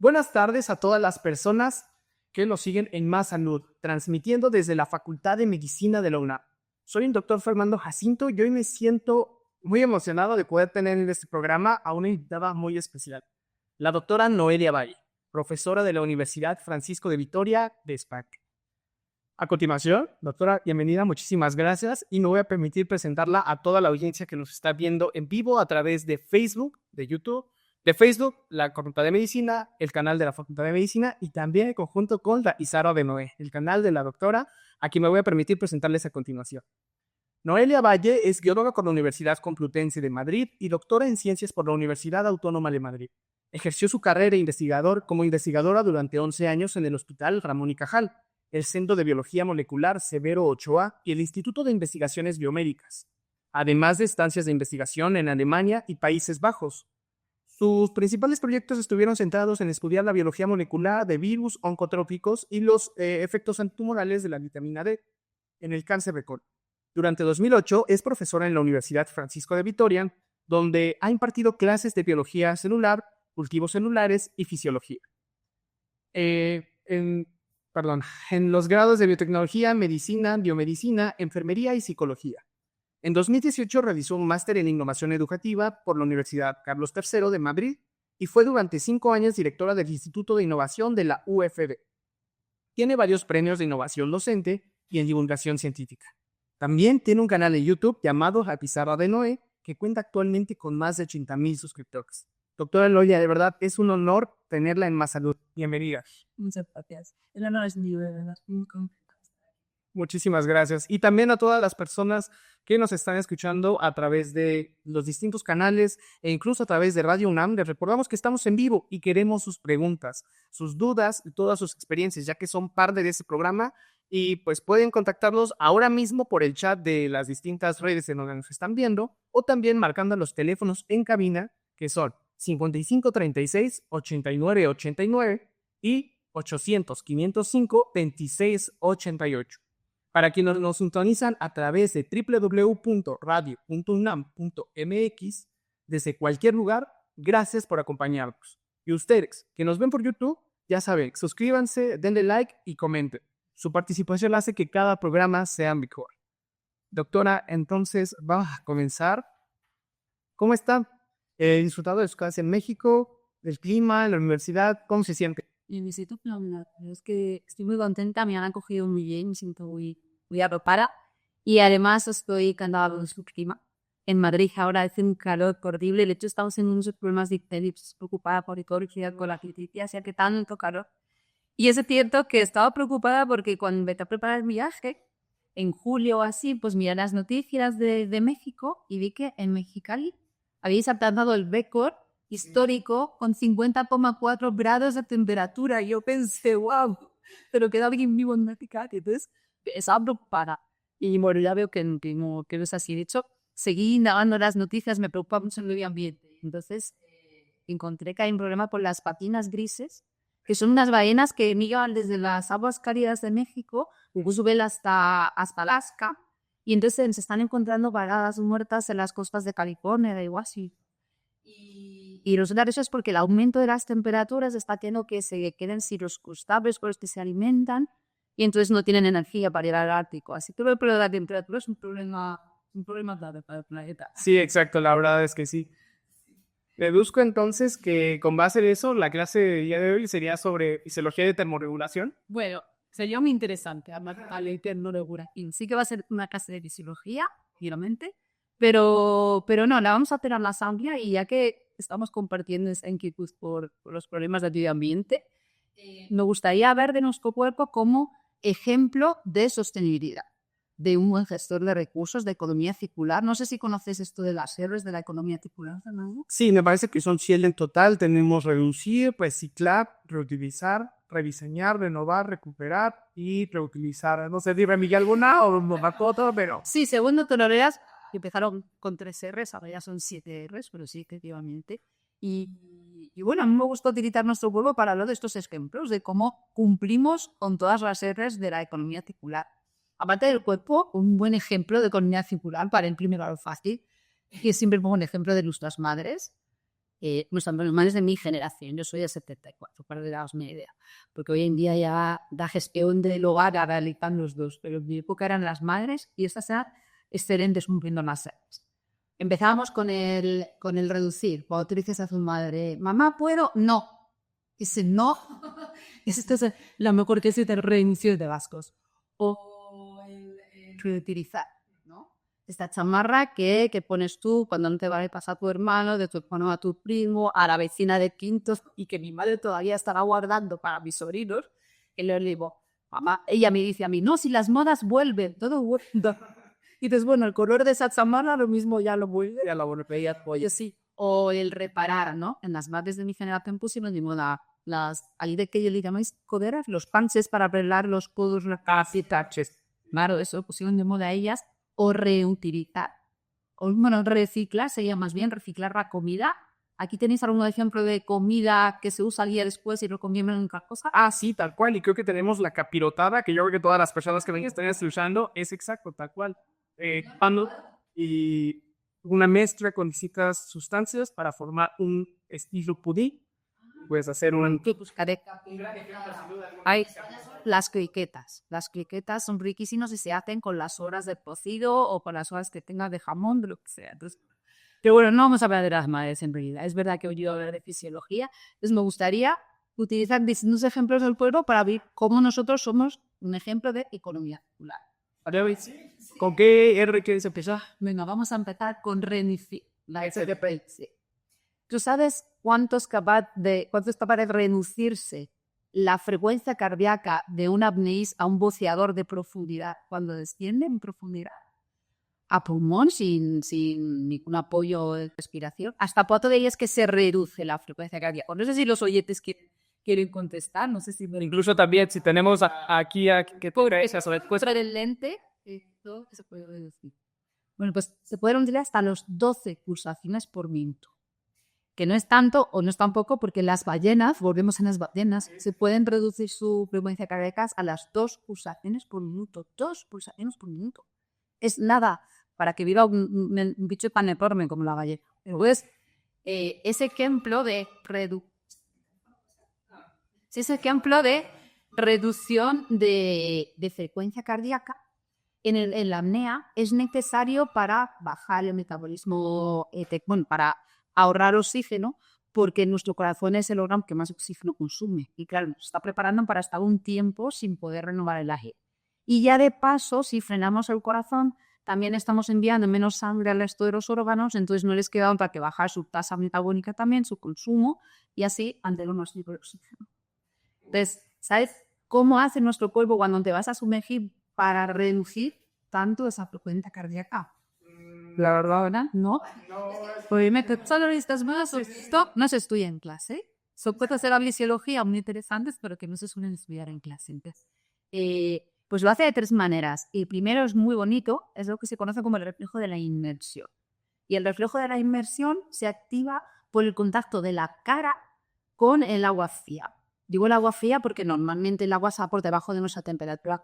Buenas tardes a todas las personas que nos siguen en Más Salud, transmitiendo desde la Facultad de Medicina de la UNAM. Soy el doctor Fernando Jacinto y hoy me siento muy emocionado de poder tener en este programa a una invitada muy especial, la doctora Noelia Valle, profesora de la Universidad Francisco de Vitoria de España. A continuación, doctora, bienvenida, muchísimas gracias y me voy a permitir presentarla a toda la audiencia que nos está viendo en vivo a través de Facebook, de YouTube, de Facebook, la Facultad de Medicina, el canal de la Facultad de Medicina y también en conjunto con la Isara de Noé, el canal de la doctora, a quien me voy a permitir presentarles a continuación. Noelia Valle es bióloga por la Universidad Complutense de Madrid y doctora en ciencias por la Universidad Autónoma de Madrid. Ejerció su carrera como investigadora durante 11 años en el Hospital Ramón y Cajal, el Centro de Biología Molecular Severo Ochoa y el Instituto de Investigaciones Biomédicas, además de estancias de investigación en Alemania y Países Bajos. Sus principales proyectos estuvieron centrados en estudiar la biología molecular de virus oncotrópicos y los efectos antitumorales de la vitamina D en el cáncer de colon. Durante 2008 es profesora en la Universidad Francisco de Vitoria, donde ha impartido clases de biología celular, cultivos celulares y fisiología. En los grados de biotecnología, medicina, biomedicina, enfermería y psicología. En 2018 realizó un máster en innovación educativa por la Universidad Carlos III de Madrid y fue durante 5 años directora del Instituto de Innovación de la UFB. Tiene varios premios de innovación docente y en divulgación científica. También tiene un canal de YouTube llamado La Pizarra de Noé, que cuenta actualmente con más de 80,000 suscriptores. Doctora Loya, de verdad es un honor tenerla en Más Salud. Bienvenida. Muchas gracias. El honor es mío, de verdad. Muchísimas gracias. Y también a todas las personas que nos están escuchando a través de los distintos canales e incluso a través de Radio UNAM. Les recordamos que estamos en vivo y queremos sus preguntas, sus dudas y todas sus experiencias, ya que son parte de este programa. Y pues pueden contactarlos ahora mismo por el chat de las distintas redes en donde nos están viendo o también marcando los teléfonos en cabina que son 5536-8989 y 800-505-2688. Para quienes nos sintonizan a través de www.radio.unam.mx desde cualquier lugar, gracias por acompañarnos. Y ustedes que nos ven por YouTube, ya saben, suscríbanse, denle like y comenten. Su participación hace que cada programa sea mejor. Doctora, entonces vamos a comenzar. ¿Cómo está? ¿Disfrutado de su casa en México, del clima, en la universidad? ¿Cómo se siente? Y me siento fenomenal. Es que estoy muy contenta, me han acogido muy bien, me siento muy arropada. Y además estoy encantada con su clima. En Madrid ahora hace un calor horrible. De hecho, estamos en unos problemas de incendios, pues, preocupada por con la noticia, o sea que tanto calor. Y es cierto que estaba preocupada porque cuando me a preparar el viaje, en julio o así, pues miré las noticias de México y vi que en Mexicali habéis alcanzado el récord histórico con 50,4 grados de temperatura. Y yo pensé, wow, pero queda alguien vivo en Mexicali. Entonces, estaba preocupada. Y bueno, ya veo que no es así. De hecho, seguí indagando las noticias, me preocupa mucho el medio ambiente. Entonces, encontré que hay un problema con las patinas grises, que son unas ballenas que migran desde las aguas cálidas de México, suben hasta Alaska, y entonces se están encontrando varadas muertas en las costas de California, de Washington. Y resulta que eso es porque el aumento de las temperaturas está haciendo que se queden sin los crustáceos con los que se alimentan, y entonces no tienen energía para ir al Ártico. Así que el problema de la temperatura es un problema grave para el planeta. Sí, exacto, la verdad es que sí. Deduzco entonces que con base en eso, la clase de día de hoy sería sobre fisiología de termorregulación. Bueno, sería muy interesante hablar de termorregulación. Sí que va a ser una clase de fisiología, finalmente, pero no, la vamos a hacer a más amplia y ya que estamos compartiendo esa inquietud por los problemas del medio ambiente, me gustaría ver de nuestro cuerpo como ejemplo de sostenibilidad, de un buen gestor de recursos, de economía circular. No sé si conoces esto de las R's de la economía circular, Fernando. Sí, me parece que son 7 en total. Tenemos reducir, reciclar, reutilizar, rediseñar, renovar, recuperar y reutilizar. No sé, dime Miguel alguna o no me acuerdo, pero... Sí, según doctoreas, empezaron con 3 R's, ahora ya son 7 R's, pero sí, efectivamente. Y bueno, a mí me gusta utilizar nuestro cuerpo para hablar de estos ejemplos, de cómo cumplimos con todas las R's de la economía circular. Aparte del cuerpo, un buen ejemplo de economía circular para el primero fácil, que siempre pongo un ejemplo de nuestras madres. Los normales de mi generación, yo soy de 74, para que daos una idea, porque hoy en día ya da gestión del hogar, ya realizan los dos, pero en mi época eran las madres y estas eran excelentes cumpliendo las series. Empezábamos con el reducir. Cuando tú dices a tu madre, mamá, ¿puedo? No. Ese no, esto es la mejor que es el reinicio de vascos. O el reutilizar, ¿no? Esta chamarra que pones tú cuando no te va a pasar a tu hermano, de tu hermano a tu primo, a la vecina de quintos, y que mi madre todavía estará guardando para mis sobrinos, que le digo, mamá, ella me dice a mí, no, si las modas vuelven, todo vuelve. Y dices, bueno, el color de esa chamarra lo mismo ya lo vuelve. Ya la volví a Oye, sí. O el reparar, ¿no? En las madres de mi generación pusimos de moda ahí de que yo le llamáis coderas, los panches para arreglar los codos, las taches. Claro, eso pusieron de moda ellas. O reutilizar. O, bueno, reciclar sería más bien reciclar la comida. Aquí tenéis algún ejemplo de comida que se usa al día después y lo comieron en otra cosa. Ah, sí, tal cual. Y creo que tenemos la capirotada, que yo creo que todas las personas que ven están usando, es exacto, tal cual. Pan y una mezcla con distintas sustancias para formar un estilo pudín. Puedes hacer un... Que buscaré. Hay las criquetas. Las criquetas son riquísimas y se hacen con las horas de cocido o con las horas que tengas de jamón, de lo que sea. Entonces, pero bueno, no vamos a hablar de las madres en realidad. Es verdad que he oído hablar de fisiología. Entonces me gustaría utilizar distintos ejemplos del pueblo para ver cómo nosotros somos un ejemplo de economía circular. ¿Con qué R quieres empezar? Venga, vamos a empezar con sí. ¿Tú sabes cuánto es capaz de reducirse la frecuencia cardíaca de un apneís a un buceador de profundidad cuando desciende en profundidad? A pulmón, sin ningún apoyo de respiración. Hasta cuánto de ellas que se reduce la frecuencia cardíaca. No sé si los oyentes quieren contestar, no sé si... Incluso también, si tenemos aquí que fuera del lente, esto se puede reducir. Bueno, pues se pueden reducir hasta los 12 pulsaciones por minuto. Que no es tanto o no es tan poco porque las ballenas, volvemos a las ballenas, se pueden reducir su frecuencia cardíaca a las 2 pulsaciones por minuto. 2 pulsaciones por minuto. Es nada para que viva un bicho tan enorme como la ballena. Pero es ese ejemplo de reducción de frecuencia cardíaca en la apnea es necesario para bajar el metabolismo, para ahorrar oxígeno, porque nuestro corazón es el órgano que más oxígeno consume. Y claro, nos está preparando para estar un tiempo sin poder renovar el aire. Y ya de paso, si frenamos el corazón, también estamos enviando menos sangre al resto de los órganos, entonces no les queda otra que bajar su tasa metabólica también, su consumo, y así mantener más tipo de oxígeno. Entonces, ¿sabes cómo hace nuestro cuerpo cuando te vas a sumergir para reducir tanto esa frecuencia cardíaca? La verdad, ¿no? Pues esto no se estudia en clase. Son cosas de la fisiología muy interesantes, pero que no se suelen estudiar en clase. Entonces, pues lo hace de 3 maneras. Y primero es muy bonito, es lo que se conoce como el reflejo de la inmersión. Y el reflejo de la inmersión se activa por el contacto de la cara con el agua fría. Digo el agua fría porque normalmente el agua está por debajo de nuestra temperatura.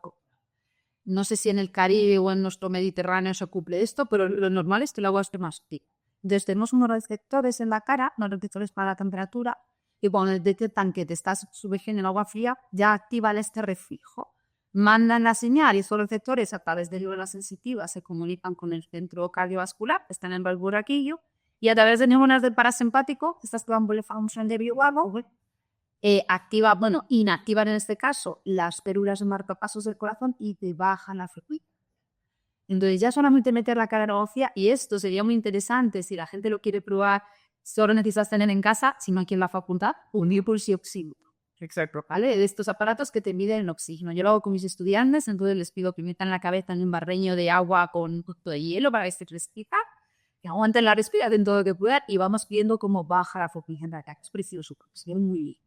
No sé si en el Caribe o en nuestro Mediterráneo se cumple esto, pero lo normal es que el agua esté más fría. Entonces tenemos unos receptores en la cara, unos receptores para la temperatura, y cuando detectan que te estás sumergiendo en agua fría, ya activan este reflejo. Mandan la señal y esos receptores a través de neuronas sensitivas se comunican con el centro cardiovascular, que está en el valvulaquillo, y a través de neuronas del parasimpático, estas que van por el función de biogamo, inactivan en este caso las pérulas de marcapasos del corazón y te bajan la frecuencia. Entonces ya solamente meter la cara en agua fría, y esto sería muy interesante si la gente lo quiere probar, solo necesitas tener en casa, si no aquí en la facultad, un oxímetro. Exacto. ¿Vale? De estos aparatos que te miden el oxígeno. Yo lo hago con mis estudiantes, entonces les pido que metan la cabeza en un barreño de agua con un poco de hielo para que se fresquita, que aguanten la respiración todo lo que puedan y vamos viendo cómo baja la frecuencia de ataque. Es precioso, se ve muy bien.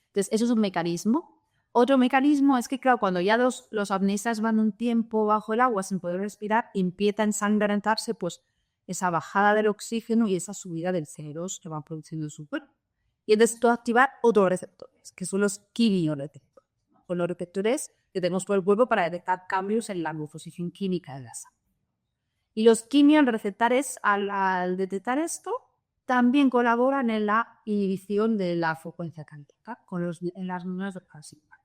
Entonces, eso es un mecanismo. Otro mecanismo es que, claro, cuando ya los apneístas van un tiempo bajo el agua sin poder respirar, empieza a ensangrentarse pues, esa bajada del oxígeno y esa subida del CO2 que van produciendo su cuerpo. Y entonces tú activar otros receptores, que son los quimioreceptores. Son los receptores que tenemos por el cuerpo para detectar cambios en la composición química de la sangre. Y los quimioreceptores, al detectar esto, también colaboran en la inhibición de la frecuencia cardíaca en las neuronas del parasimpático.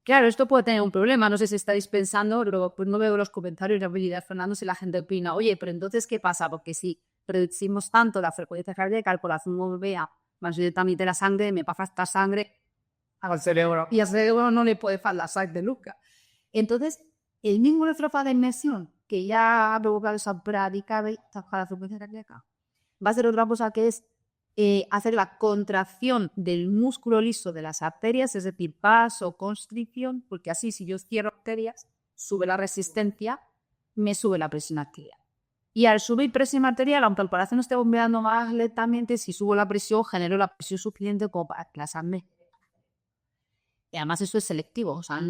Claro, esto puede tener un problema, no sé si estáis pensando, pero pues no veo los comentarios de habilidad, Fernando, si la gente opina, oye, pero entonces, ¿qué pasa? Porque si reducimos tanto la frecuencia cardíaca, el corazón no vea más directamente la sangre, me pasa esta sangre al cerebro. y al cerebro no le puede faltar sangre nunca. Entonces, el mismo retrofaz de inmersión que ya ha provocado esa práctica de bajar la frecuencia cardíaca, va a ser otra cosa que es hacer la contracción del músculo liso de las arterias, es decir, vasoconstricción, porque así si yo cierro arterias, sube la resistencia, me sube la presión arterial. Y al subir presión arterial, aunque el corazón esté bombeando más lentamente, si subo la presión, genero la presión suficiente como para que la sangre. Y además eso es selectivo, o sea,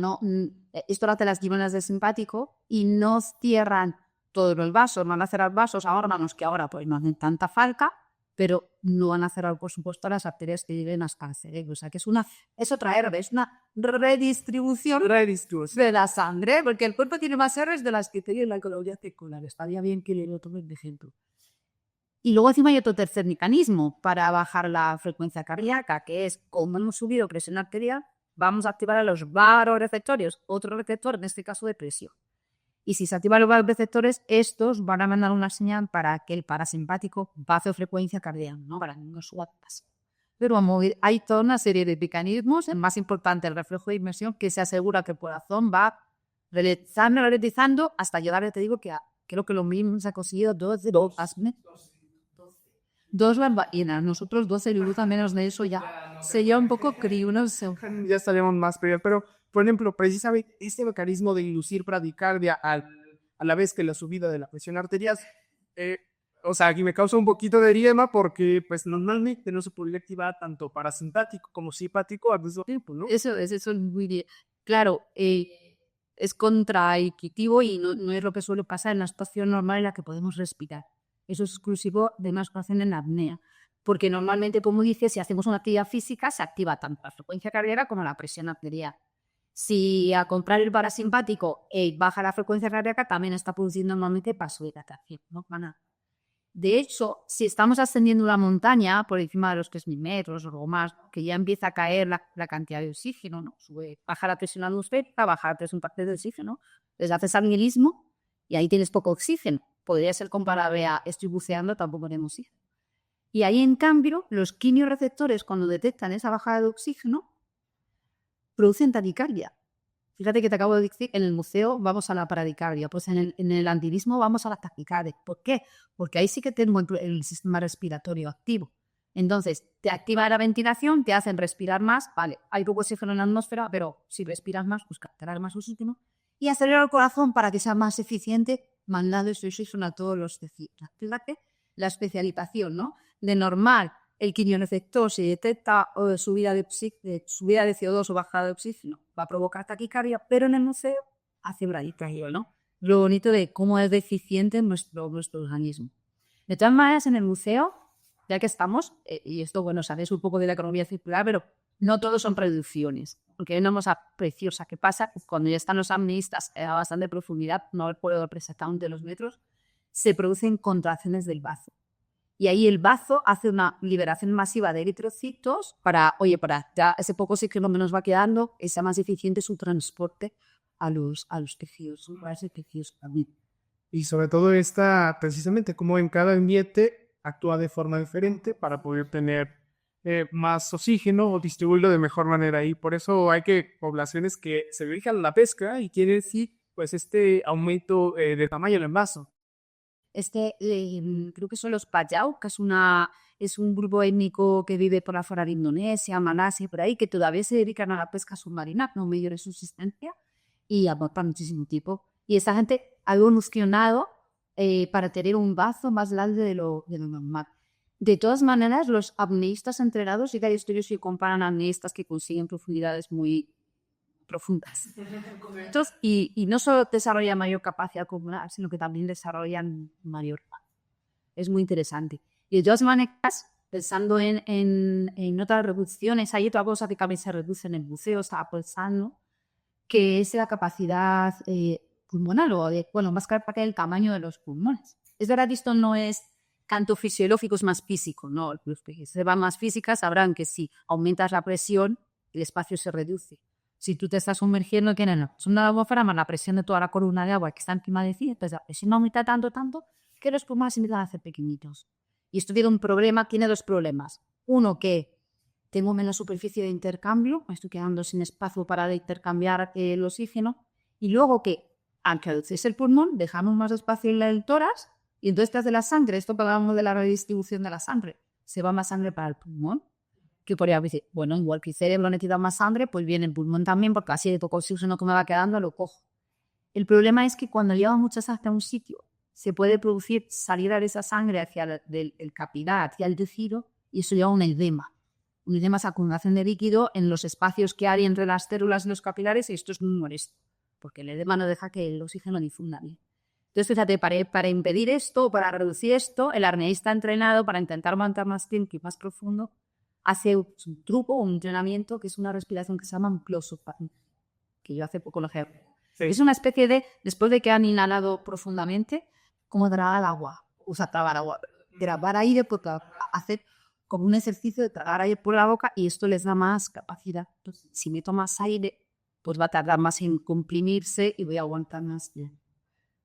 esto lo hacen las gibbonas del simpático y no cierran todos los vasos, van a cerrar vasos a órganos que ahora pues no hacen tanta falta, pero no van a cerrar, por supuesto, las arterias que lleguen hasta el cerebro. O sea, que es otra herbe, es una redistribución de la sangre, porque el cuerpo tiene más herbes de las que tiene la ecología circular. Estaría bien que lo tomen de ejemplo. Y luego encima hay otro tercer mecanismo para bajar la frecuencia cardíaca, que es, como hemos subido presión arterial, vamos a activar a los vasoreceptores, otro receptor, en este caso de presión. Y si se activan los vasoreceptores, estos van a mandar una señal para que el parasimpático baje frecuencia cardíaca, ¿no? Para que no suba más. Pero hay toda una serie de mecanismos, el más importante, el reflejo de inmersión, que se asegura que el corazón va ralentizando hasta llegar, te digo, que creo que lo mismo se ha conseguido 12 bambalinas, nosotros 12 minutos menos de eso ya sería un poco crío, no sé. Ya estaríamos más peor, pero por ejemplo, precisamente este mecanismo de inducir bradicardia a la vez que la subida de la presión arterial, o sea, aquí me causa un poquito de dilema porque pues normalmente no se podría activar tanto parasimpático como simpático al mismo tiempo, ¿no? Eso es muy bien. Claro, es contraintuitivo y no es lo que suele pasar en la situación normal en la que podemos respirar. Eso es exclusivo de una situación en apnea. Porque normalmente, como dices, si hacemos una actividad física, se activa tanto la frecuencia cardíaca como la presión arterial. Si a comprar el parasimpático baja la frecuencia cardíaca, también está produciendo normalmente vasodilatación, ¿no? De hecho, si estamos ascendiendo una montaña por encima de los 3.000 metros o algo más, que ya empieza a caer la cantidad de oxígeno, ¿no? Baja la presión atmosférica, baja la presión de oxígeno, les haces alnilismo y ahí tienes poco oxígeno. Podría ser comparable a estoy buceando, tampoco tenemos oxígeno. Y ahí, en cambio, los quimiorreceptores, cuando detectan esa bajada de oxígeno, producen taquicardia. Fíjate que te acabo de decir, en el museo vamos a la paradicardia, pues en el antilismo vamos a la taquicardia. ¿Por qué? Porque ahí sí que tenemos el sistema respiratorio activo. Entonces, te activa la ventilación, te hacen respirar más, vale, hay poco oxígeno en la atmósfera, pero si respiras más, pues captarás más oxígeno y acelera el corazón para que sea más eficiente mandando ese oxígeno a todos los tejidos. Fíjate la especialización, ¿no? De normal, el quimioreceptor si detecta subida de CO2 o bajada de oxígeno, va a provocar taquicardia, pero en el museo hace bradicardia, ¿no? Lo bonito de cómo es deficiente nuestro organismo. De todas maneras, en el museo, ya que estamos, y esto, bueno, sabéis un poco de la economía circular, pero no todos son reducciones, porque hay una cosa preciosa que pasa cuando ya están los apneístas a bastante profundidad, no puedo exactamente los metros, se producen contracciones del bazo. Y ahí el bazo hace una liberación masiva de eritrocitos para ya ese poco oxígeno que nos va quedando, que sea más eficiente su transporte a los tejidos, a esos tejidos también. Y sobre todo precisamente como en cada ambiente actúa de forma diferente para poder tener más oxígeno o distribuirlo de mejor manera. Y por eso hay poblaciones que se dedican a la pesca y quieren decir pues este aumento de tamaño del envaso. Creo que son los Payao, que es un grupo étnico que vive por afuera de Indonesia, Malasia, por ahí, que todavía se dedican a la pesca submarina, no medio de subsistencia, y aportan muchísimo tipo. Y esa gente ha evolucionado para tener un bazo más grande de lo normal. De todas maneras, los apneístas entrenados, sí que hay estudios que comparan a apneístas que consiguen profundidades muy profundas. Y no solo desarrollan mayor capacidad pulmonar, sino que también desarrollan mayor. Es muy interesante. Y de todas maneras, pensando en otras reducciones, hay otra cosa que también se reduce en el buceo, estaba pensando, que es la capacidad pulmonar, más que el tamaño de los pulmones. Es verdad que esto no es canto fisiológicos más físicos, ¿no? Los que se van más físicas sabrán que si aumentas la presión, el espacio se reduce. Si tú te estás sumergiendo, ¿qué no? Es una atmósfera más la presión de toda la columna de agua que está encima de ti, entonces la presión aumenta tanto que los pulmones se empiezan a hacer pequeñitos. Y esto tiene un problema, tiene dos problemas. Uno, que tengo menos superficie de intercambio, me estoy quedando sin espacio para intercambiar el oxígeno. Y luego que, al reducirse el pulmón, dejamos más espacio en el tórax y entonces ¿qué hace la sangre? Esto que hablamos de la redistribución de la sangre. Se va más sangre para el pulmón. Que podría decir, bueno, igual que el cerebro necesita más sangre, pues viene el pulmón también, porque así de poco oxígeno que me va quedando lo cojo. El problema es que cuando lleva mucha sangre a un sitio, se puede producir salida de esa sangre hacia el capilar, hacia el tejido, y eso lleva a un edema. Un edema es acumulación de líquido en los espacios que hay entre las células y los capilares, y esto es muy molesto, porque el edema no deja que el oxígeno difunda bien. Entonces, fíjate, para impedir esto, para reducir esto, el apneísta entrenado para intentar aguantar más tiempo y más profundo, hace un truco, un entrenamiento, que es una respiración que se llama un close-up, que yo hace poco lo he. Sí. Es una especie de, después de que han inhalado profundamente, como tragar agua, tragar agua, grabar aire, porque hacer como un ejercicio de tragar aire por la boca y esto les da más capacidad. Entonces, si meto más aire, pues va a tardar más en comprimirse y voy a aguantar más bien.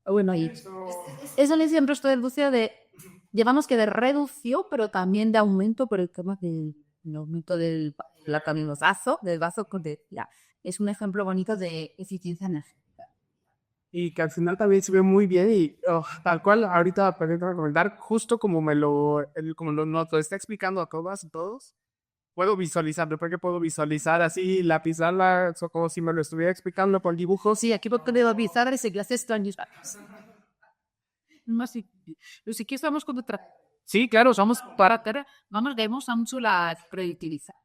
Bueno, y eso le siempre estoy deduciendo de, llevamos que de reducción, pero también de aumento por el tema del aumento del vaso, es un ejemplo bonito de eficiencia energética. Y que al final también se ve muy bien y tal cual ahorita para recomendar, justo como como lo está explicando a todos, puedo visualizarlo, porque puedo visualizar así la pizarra, como si me lo estuviera explicando por dibujos. Sí, aquí puedo visualizar ese clase extraños. Si que estamos con otra. Sí, claro, somos para vemos mucho la reutilizar.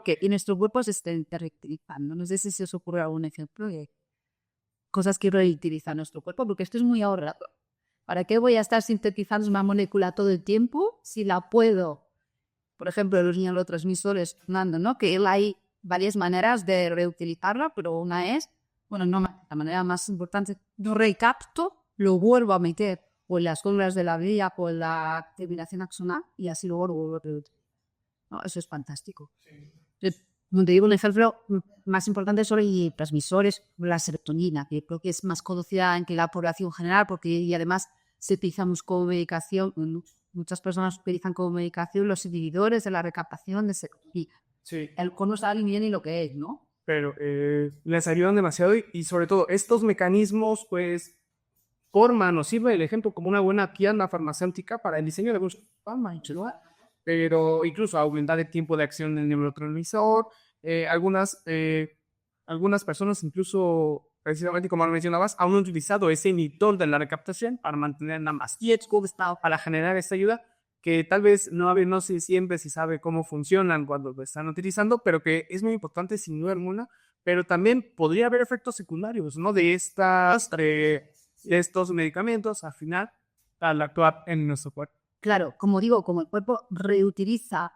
Que en nuestro cuerpo se estén reutilizando. No sé si se os ocurre algún ejemplo de cosas que reutilizan nuestro cuerpo, porque esto es muy ahorrado. ¿Para qué voy a estar sintetizando una molécula todo el tiempo si la puedo? Por ejemplo, los neurotransmisores, ¿no? Que hay varias maneras de reutilizarla, pero una es, bueno, no, la manera más importante, lo recapto, lo vuelvo a meter o en las células de la vía o en la terminación axonal y así luego lo vuelvo a reutilizar. ¿No? Eso es fantástico. Sí. Como te digo, un ejemplo más importante son los transmisores, la serotonina, que creo que es más conocida en que la población general, porque y además se utilizamos como medicación, muchas personas utilizan como medicación los inhibidores de la recaptación de serotonina. Sí. El cono sabe bien y lo que es, ¿no? Pero les ayudan demasiado y sobre todo estos mecanismos, pues, forman o sirve el ejemplo como una buena tienda farmacéutica para el diseño de algunos fármacos, ¿no? Pero incluso aumentar el tiempo de acción del neurotransmisor. Algunas personas incluso, precisamente como lo mencionabas, han utilizado ese inhibidor de la recaptación para mantenerla más quieta, para generar esta ayuda que tal vez no sé siempre si sabe cómo funcionan cuando lo están utilizando, pero que es muy importante sin duda alguna, pero también podría haber efectos secundarios, ¿no? De estos medicamentos al final al actuar en nuestro cuerpo. Claro, como digo, como el cuerpo reutiliza,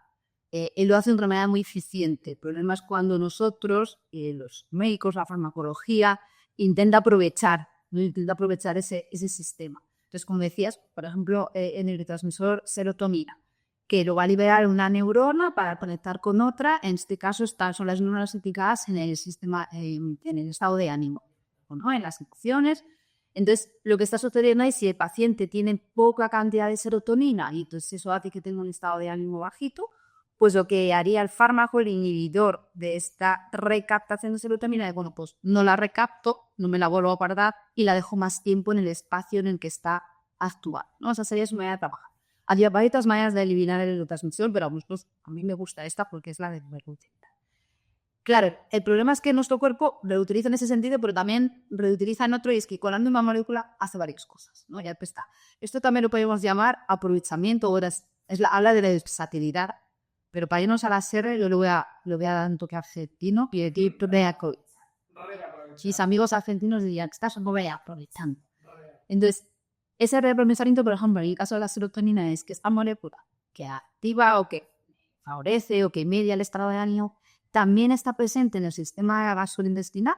él lo hace de una manera muy eficiente. El problema es cuando nosotros, los médicos, la farmacología, intenta aprovechar ese sistema. Entonces, como decías, por ejemplo, en el neurotransmisor serotonina, que lo va a liberar una neurona para conectar con otra. En este caso, son las neuronas implicadas en el sistema, en el estado de ánimo, ¿no? En las emociones. Entonces, lo que está sucediendo es si el paciente tiene poca cantidad de serotonina y entonces eso hace que tenga un estado de ánimo bajito, pues lo que haría el fármaco, el inhibidor de esta recaptación de serotonina, es, bueno, pues no la recapto, no me la vuelvo a guardar y la dejo más tiempo en el espacio en el que está actuando, ¿no? Esa sería su manera de trabajar. Hay varias maneras de eliminar el neurotransmisor, pero a mí me gusta esta porque es la de reutilización. Claro, el problema es que nuestro cuerpo reutiliza en ese sentido, pero también reutiliza en otro, y es que con la misma molécula hace varias cosas, ¿no? Ya está. Esto también lo podemos llamar aprovechamiento, habla de la versatilidad, pero para irnos a la serie yo le voy a dar un toque argentino y aquí mis amigos argentinos dirían que estás aprovechando. Entonces, ese reaprovechamiento, por ejemplo, en el caso de la serotonina, es que esta molécula que activa o que favorece o que media el estado de ánimo también está presente en el sistema gastrointestinal.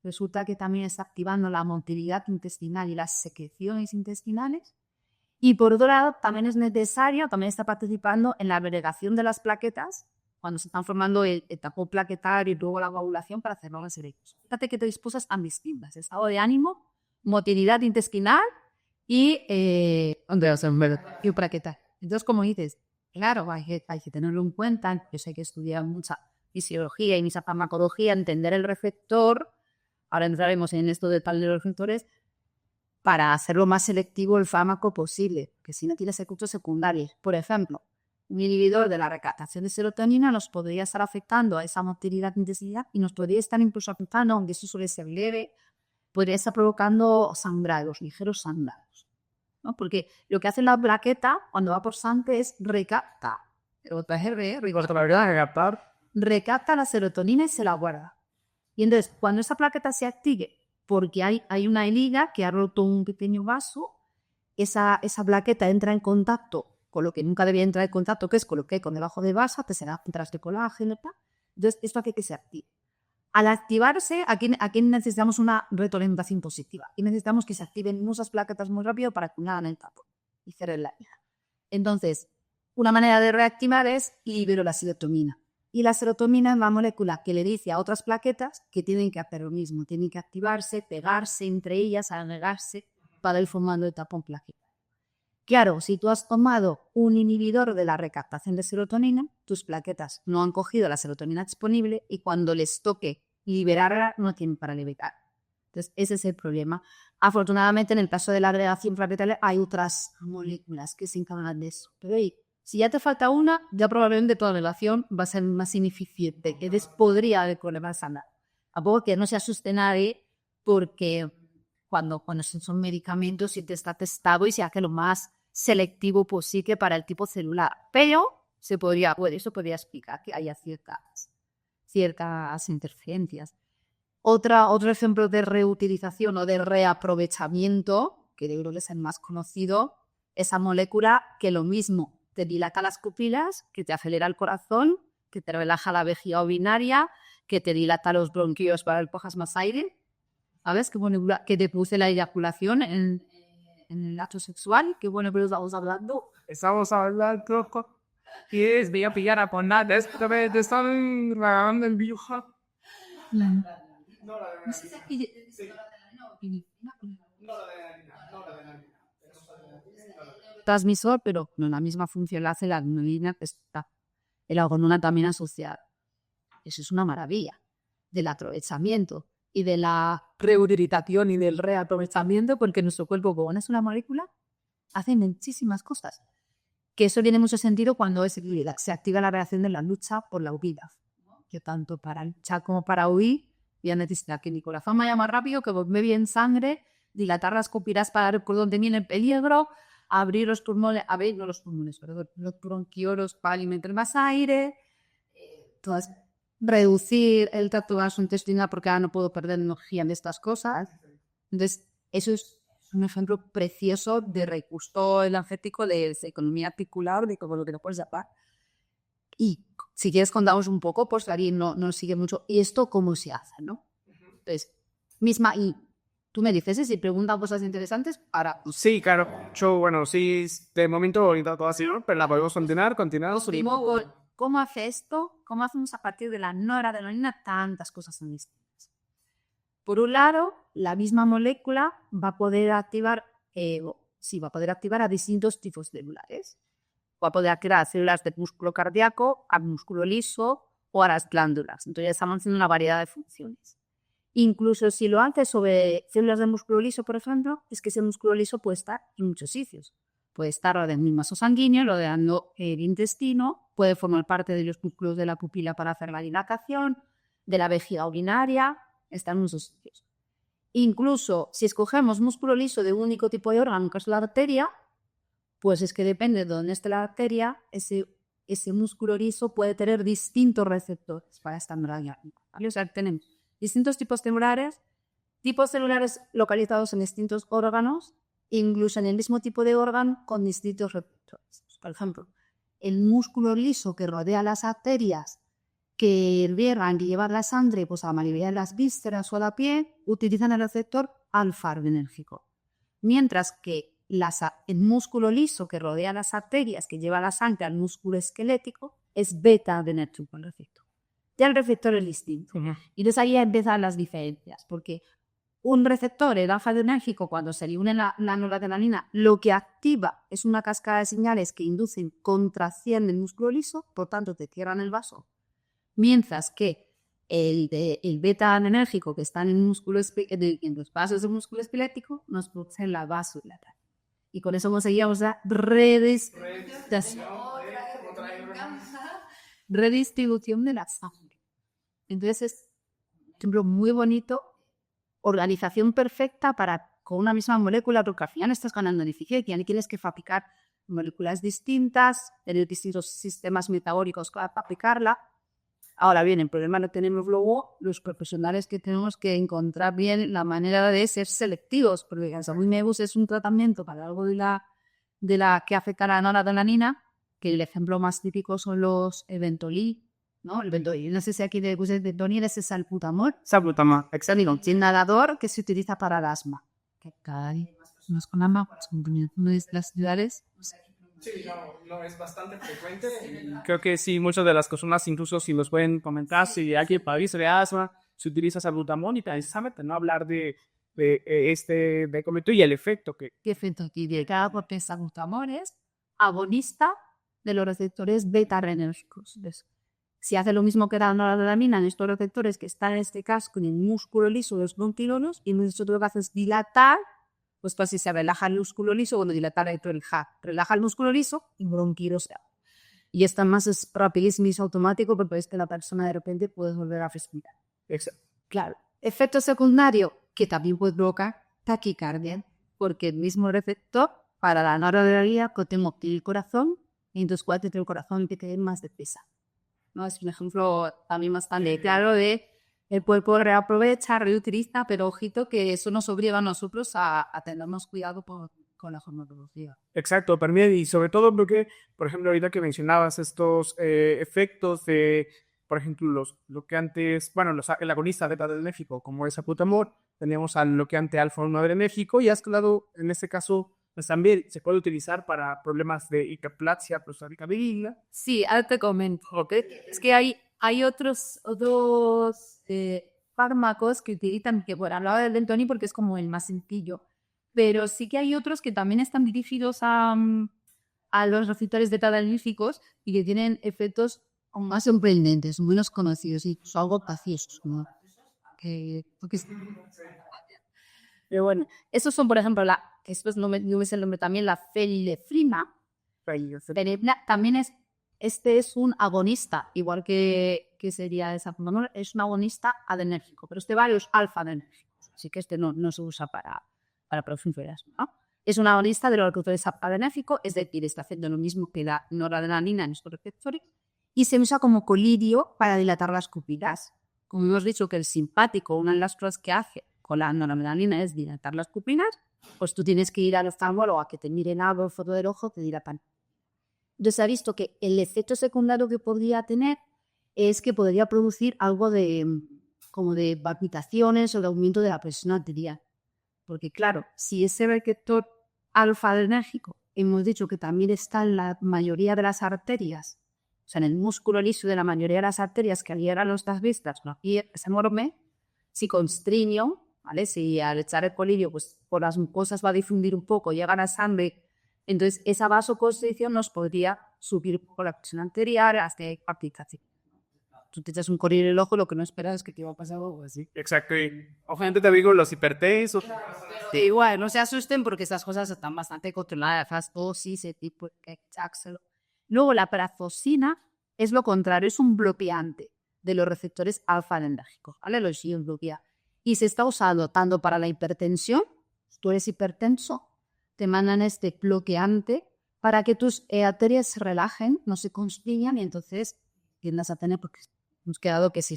Resulta que también está activando la motilidad intestinal y las secreciones intestinales. Y por otro lado, también es necesario, también está participando en la agregación de las plaquetas cuando se están formando el tapón plaquetario y luego la coagulación para hacer nuevos erectos. Fíjate que tres cosas tan distintas: estado de ánimo, motilidad intestinal y plaquetal. Entonces, como dices, claro, hay que tenerlo en cuenta. Yo sé que estudiar mucha fisiología y mucha farmacología, entender el receptor. Ahora entraremos en esto de tal de los receptores para hacer lo más selectivo el fármaco posible, que si no tiene efectos secundarios. Por ejemplo, un inhibidor de la recaptación de serotonina nos podría estar afectando a esa motilidad intensidad y nos podría estar incluso afectando, aunque eso suele ser leve, podría estar provocando sangrados, ligeros sangrados, ¿no? Porque lo que hace la plaqueta cuando va por sangre es recapta. Recapta la serotonina y se la guarda. Y entonces, cuando esa plaqueta se active, porque hay una liga que ha roto un pequeño vaso, esa plaqueta entra en contacto con lo que nunca debía entrar en contacto, que es con lo que hay con debajo de base, que será fibras de colágeno, tal. Entonces, esto hace que se active. Al activarse, aquí necesitamos una retroalimentación positiva y necesitamos que se activen muchas plaquetas muy rápido para que hagan el tapón y cierren la liga. Entonces, una manera de reactivar es libero la serotonina. Y la serotonina es la molécula que le dice a otras plaquetas que tienen que hacer lo mismo, tienen que activarse, pegarse entre ellas, agregarse para ir formando el tapón plaquetario. Claro, si tú has tomado un inhibidor de la recaptación de serotonina, tus plaquetas no han cogido la serotonina disponible y cuando les toque liberarla, no tienen para liberar. Entonces, ese es el problema. Afortunadamente, en el caso de la agregación plaquetaria, hay otras moléculas que se encargan de eso. Pero si ya te falta una, ya probablemente toda la relación va a ser más ineficiente, que podría haber problemas sanar. A poco que no se asuste nadie, porque cuando son medicamentos y te está testado y se hace lo más selectivo posible para el tipo celular. Pero eso podría explicar que haya ciertas interferencias. Otro ejemplo de reutilización o de reaprovechamiento, que yo creo que es el más conocido, esa molécula que lo mismo te dilata las pupilas, que te acelera el corazón, que te relaja la vejiga urinaria, que te dilata los bronquios para que cojas más aire, ¿sabes? Que te produce la eyaculación en el acto sexual. Qué bueno, pero estamos hablando. Estamos hablando y voy a pillar a poner esto me están grabando el viejo. Transmisor, pero no la misma función la hace la adrenalina que está el hormona también asociada. Eso es una maravilla del aprovechamiento y de la reutilización y del reaprovechamiento, porque nuestro cuerpo, como es una molécula, hace muchísimas cosas. Que eso tiene mucho sentido cuando se activa la reacción de la lucha por la huida. Que tanto para luchar como para huir, voy a necesitar que mi corazón vaya más rápido, que me bien sangre, dilatar las pupilas para ver por dónde viene el peligro, abrir los pulmones, los bronquiolos para alimentar más aire, reducir el tracto gastrointestinal porque ahora no puedo perder energía en estas cosas. Entonces, eso es un ejemplo precioso de recurso energético de economía articular, de como lo que no puedes llamar. Y si quieres contamos un poco, pues alguien no sigue mucho. ¿Y esto cómo se hace, no? Entonces, y tú me dices, si preguntan cosas interesantes, para... Sí, claro. Yo, bueno, sí, de momento ahorita todo así, ¿no? Pero la podemos continuar. ¿Cómo hace esto? ¿Cómo hacemos a partir de la noradrenalina tantas cosas tan distintas? Por un lado, la misma molécula va a poder activar a distintos tipos celulares. Va a poder activar células del músculo cardíaco, al músculo liso o a las glándulas. Entonces ya estamos haciendo una variedad de funciones. Incluso si lo hace sobre células del músculo liso, por ejemplo, es que ese músculo liso puede estar en muchos sitios. Puede estar rodeando el vaso sanguíneo, rodeando el intestino, puede formar parte de los músculos de la pupila para hacer la dilatación, de la vejiga urinaria, está en muchos sitios. Incluso si escogemos músculo liso de un único tipo de órgano, que es la arteria, pues es que depende de dónde esté la arteria, ese músculo liso puede tener distintos receptores para esta noradrenalina. ¿Vale? O sea, tenemos distintos tipos celulares localizados en distintos órganos, incluso en el mismo tipo de órgano con distintos receptores. Por ejemplo, el músculo liso que rodea las arterias que irriegan y llevan la sangre pues, a la mayoría de las vísceras o a la piel, utilizan el receptor alfa-adrenérgico. Mientras que el músculo liso que rodea las arterias, que lleva la sangre al músculo esquelético, es beta-adrenérgico el receptor. Ya el receptor es distinto. Y entonces ahí empiezan las diferencias, porque un receptor, el alfa-adrenérgico, cuando se le une la noradrenalina, lo que activa es una cascada de señales que inducen contracción del músculo liso, por tanto te cierran el vaso. Mientras que el beta-adrenérgico, que está en los vasos del músculo esquelético, nos produce la vasodilatación. Y con eso conseguíamos la redistribución de la sangre. Entonces es un ejemplo muy bonito. Organización perfecta para, con una misma molécula, porque al final estás ganando en eficiencia y tienes que fabricar moléculas distintas, tener distintos sistemas metabólicos para fabricarla. Ahora bien, el problema lo tenemos luego los profesionales, que tenemos que encontrar bien la manera de ser selectivos, porque el Sabimebus es un tratamiento para algo de la que afecta a la noradrenalina, que el ejemplo más típico son los Ventolin, ¿no? El Ventolin, no sé si aquí le puse Ventolin, es el salbutamol. Salbutamol, Exacto. Un inhalador que se utiliza para el asma. Que cada día más con asma, pues en una de las ciudades. Sí, no es bastante frecuente. Creo que sí, muchas de las personas, incluso si nos pueden comentar, si alguien padece de asma, se utiliza salbutamol y precisamente no hablar de comento y el efecto que... ¿Qué efecto tiene? Cada porque el salbutamol es agonista de los receptores beta-adrenérgicos. Si hace lo mismo que la noradrenalina en estos receptores que están en este caso en el músculo liso de los bronquíolos, y nosotros lo que hace es dilatar, pues si se relaja el músculo liso, cuando dilatar relaja el músculo liso y bronquíolos se abre. Y esta más es rapidísimo y es automático, porque es que la persona de repente puede volver a respirar. Exacto. Claro. Efecto secundario, que también puede provocar taquicardia, porque el mismo receptor para la noradrenalina tiene el corazón, y entonces cuando tiene el corazón tiene que ir más deprisa. ¿No? Es un ejemplo también bastante claro de el cuerpo reaprovecha, reutiliza, pero ojito que eso nos obliga a nosotros a tener más cuidado con la farmacología. Exacto, permite, y sobre todo porque, por ejemplo, ahorita que mencionabas estos efectos de, por ejemplo, los bloqueantes, bueno, el agonista beta-adrenérgico, como es salbutamol, tenemos al bloqueante alfa-1-adrenérgico, y has hablado, en este caso, pues también se puede utilizar para problemas de hiperplasia prostática benigna. Sí, ahora te comento. ¿Okay? Es que hay otros fármacos que utilizan, que por hablaba del Ventolin porque es como el más sencillo, pero sí que hay otros que también están dirigidos a los receptores beta-adrenérgicos y que tienen efectos aún más sorprendentes, menos conocidos, incluso algo paciosos, ¿no? Pero bueno, esos son, por ejemplo, después no me sé el nombre también, la felefrina. También es un agonista, igual que sería esa, no, es un agonista adrenérgico, pero varios alfa-adrenérgicos, así que no se usa para producir, ¿no? Es un agonista de los receptores adrenérgicos, es decir, está haciendo lo mismo que la noradrenalina en estos receptores, y se usa como colirio para dilatar las pupilas. Como hemos dicho que el simpático, una de las cosas que hace con la noradrenalina es dilatar las pupilas, pues tú tienes que ir al oftalmólogo a que te miren algo, foto del ojo, te dilatan. Entonces se ha visto que el efecto secundario que podría tener es que podría producir algo como de palpitaciones o de aumento de la presión arterial. Porque claro, si ese receptor alfa-adrenérgico hemos dicho que también está en la mayoría de las arterias, o sea, en el músculo liso de la mayoría de las arterias que aligeran nuestras vistas, ¿no? Y ese enorme, si constriño, ¿vale? Si al echar el colirio, pues por las mucosas va a difundir un poco, llega a la sangre, entonces esa vasoconstricción nos podría subir un poco la presión arterial hasta palpitación. Tú te echas un colirio en el ojo, lo que no esperas es que te va a pasar algo así. Exacto, y obviamente te digo, los hipertensos. Sí, igual, no se asusten porque estas cosas están bastante controladas, fastosis, ese tipo de cháxelo. Luego la prazosin es lo contrario, es un bloqueante de los receptores alfa-adrenérgicos, ¿vale? Los bloquea. Y se está usando tanto para la hipertensión, tú eres hipertenso, te mandan este bloqueante para que tus arterias se relajen, no se constriñan y entonces tiendas a tener, porque hemos quedado que si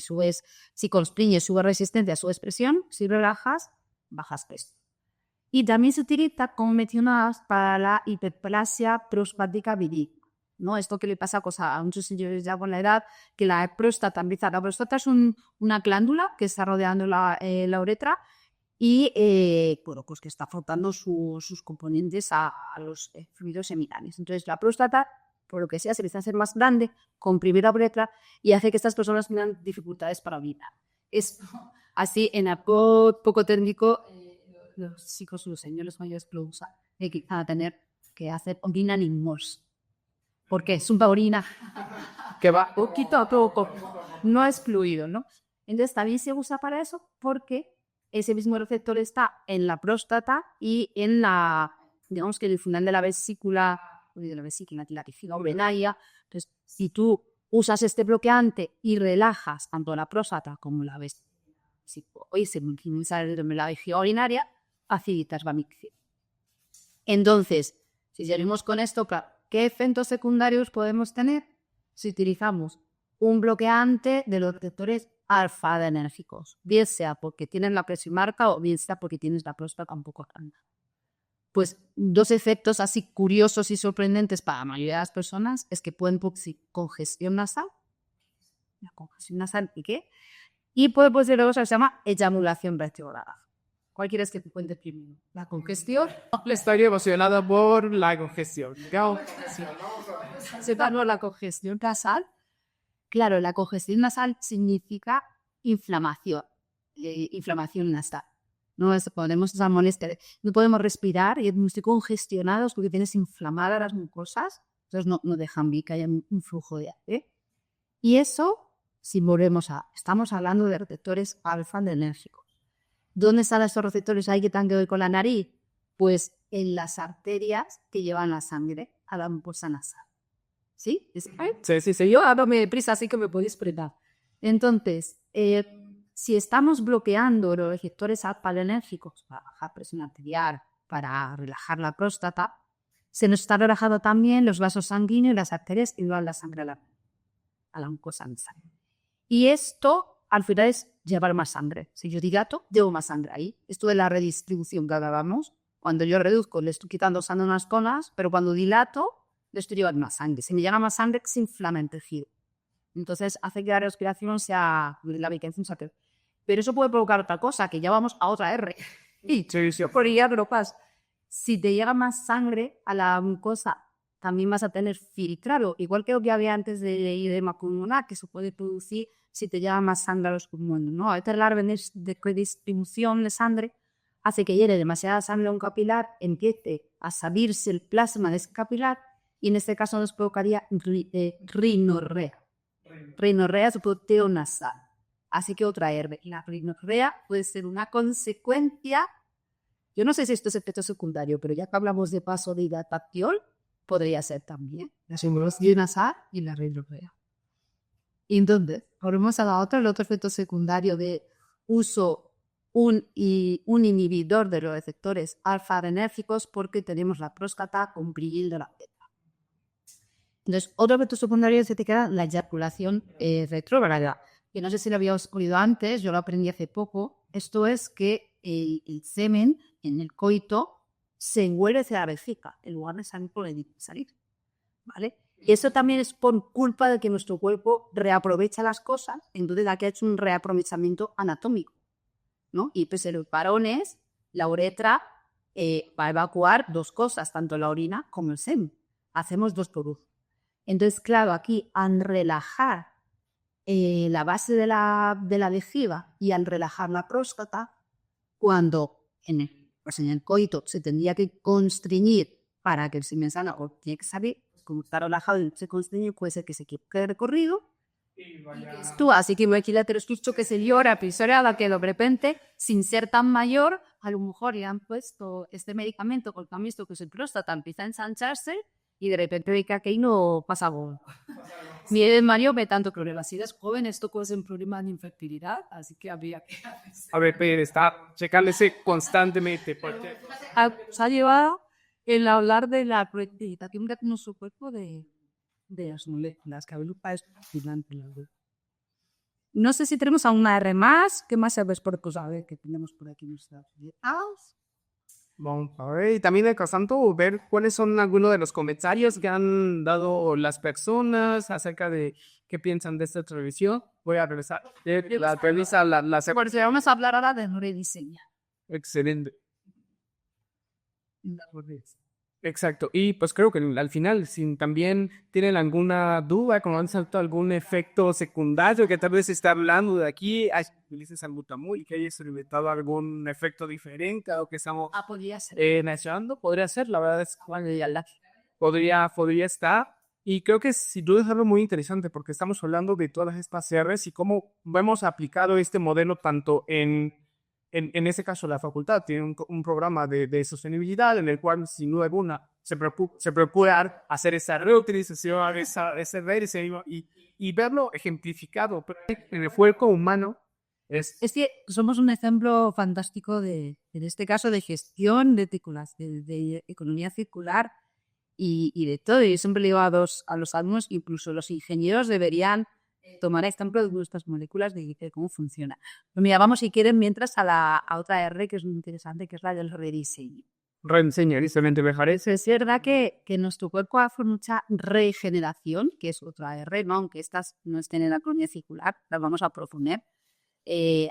constriñes, sube resistencia, subes presión, si relajas, bajas peso. Y también se utiliza, como mencionabas, para la hiperplasia prostática benigna, ¿no? Esto que le pasa a muchos señores ya con la edad, que la próstata empieza. La próstata es una glándula que está rodeando la uretra y bueno, pues que está frotando sus componentes a los fluidos seminales. Entonces la próstata, por lo que sea, se empieza a hacer más grande, comprime la uretra y hace que estas personas tengan dificultades para orinar. Es así, en algo poco técnico, los chicos, los señores mayores que lo usan, que van a tener que hacer orina en mos. ¿Por qué? Es una orina que va poquito a poco, no es fluido, ¿no? Entonces también se usa para eso porque ese mismo receptor está en la próstata y en la, digamos que en el final de la vesícula, la vesícula urinaria. Entonces, si tú usas este bloqueante y relajas tanto la próstata como la vesícula, y se minimiza la vejiga urinaria, facilitas la micción. Entonces, si seguimos con esto, claro, ¿qué efectos secundarios podemos tener si utilizamos un bloqueante de los receptores alfa-adrenérgicos? Bien sea porque tienen la presión marca o bien sea porque tienes la próstata un poco grande. Pues dos efectos así curiosos y sorprendentes para la mayoría de las personas es que pueden producir congestión nasal. La congestión nasal, ¿y qué? Y puede producir algo que se llama eyaculación retrograda. ¿Cuál quieres que te cuente primero? ¿La congestión? Estoy emocionada por la congestión. Sí. Se llama la congestión nasal. Claro, la congestión nasal significa inflamación nasal. No podemos esa molestia. No podemos respirar y estoy congestionados porque tienes inflamadas las mucosas. Entonces no dejan bien que haya un flujo de aire. Y eso, si volvemos estamos hablando de receptores alfa-adrenérgicos. ¿Dónde están estos receptores ahí que tengan que ver con la nariz? Pues en las arterias que llevan la sangre a la mucosa nasal. ¿Sí? Sí. Yo háblame deprisa, así que me podéis preguntar. Entonces, si estamos bloqueando los receptores alfa-adrenérgicos para bajar presión arterial, para relajar la próstata, se nos está relajando también los vasos sanguíneos y las arterias que llevan la sangre a la mucosa nasal. Y esto, al final, es llevar más sangre. Si yo dilato, llevo más sangre ahí. Esto de la redistribución que hablábamos, cuando yo reduzco, le estoy quitando sangre a unas zonas, pero cuando dilato, le estoy llevando más sangre. Si me llega más sangre, se inflama el tejido. Entonces, hace que la respiración sea, la vacancia sea peor. Pero eso puede provocar otra cosa, que ya vamos a otra R. Y por ya lo pasa. Si te llega más sangre a la mucosa, también vas a tener filtrado, igual que lo que había antes de edema pulmonar, que se puede producir si te llega más sangre a los pulmones, ¿no? A veces la redistribución de sangre hace que llegue demasiada sangre a un capilar, empiece a salirse el plasma de ese capilar y en este caso nos provocaría rinorrea. Rinorrea es goteo nasal. Así que otra R. La rinorrea puede ser una consecuencia. Yo no sé si esto es efecto secundario, pero ya que hablamos de paso de hidratación, podría ser también la simbolosis nasal y la rinorrea. Y entonces, volvemos a la otra, el otro efecto secundario de uso un inhibidor de los receptores alfa-adrenérgicos porque tenemos la próstata comprimiendo la teta. Entonces, otro efecto secundario se te queda la eyaculación retrógrada, que no sé si lo habíamos oído antes, yo lo aprendí hace poco. Esto es que el semen en el coito se vuelve hacia la vejiga, en lugar de salir, ¿vale? Y eso también es por culpa de que nuestro cuerpo reaprovecha las cosas, entonces aquí ha hecho un reaprovechamiento anatómico, ¿no? Y pues en los varones, la uretra va a evacuar dos cosas, tanto la orina como el semen. Hacemos dos por uno. Entonces, claro, aquí al relajar la base de la vejiga y al relajar la próstata, cuando en el coito se tendría que constreñir para que el semen sano o tiene que salir, como está relajado y se constreñe, puede ser que se equivoque el recorrido. Tú, así que imagínate el susto que se dio a que de repente, sin ser tan mayor, a lo mejor le han puesto este medicamento porque han visto que su próstata empieza a ensancharse y de repente ve que aquí no pasa algo. Mi Mario ve tanto problemas. Si eres joven, esto causa un problema de infertilidad, así que había que... A ver, pero está checándose constantemente. Porque... Se ha llevado el hablar de la proyectación de nuestro cuerpo de las moléculas, que agrupa es fascinante. No sé si tenemos a una R más. ¿Qué más sabes por cosa? A ver, que tenemos por aquí nuestras dietas. Vamos a ver, y también alcanzando ver cuáles son algunos de los comentarios que han dado las personas acerca de qué piensan de esta televisión. Voy a revisar la Pues vamos a hablar ahora de rediseñar. Excelente. Exacto. Y pues creo que al final, si también tienen alguna duda, como han saltado algún efecto secundario que tal vez se está hablando de aquí, hay utilices salbutamol y que haya experimentado algún efecto diferente a lo que estamos Podría ser. mencionando, podría ser, la verdad es que podría estar. Y creo que sin duda es algo muy interesante porque estamos hablando de todas estas CRs y cómo hemos aplicado este modelo tanto en ese caso, la facultad tiene un programa de sostenibilidad en el cual, sin duda alguna, se procura hacer esa reutilización, ese rediseño y verlo ejemplificado. Pero en el cuerpo humano es Es que somos un ejemplo fantástico en este caso, de gestión de economía circular y de todo. Y yo siempre le digo a los alumnos, incluso los ingenieros deberían tomar ejemplo de nuestras moléculas de cómo funciona. Pero mira, vamos si quieren mientras a otra R que es muy interesante, que es la del rediseño. rediseño, excelente, me parece. Es verdad que nuestro cuerpo hace mucha regeneración, que es otra R, ¿no? Aunque estas no estén en la economía circular, las vamos a proponer.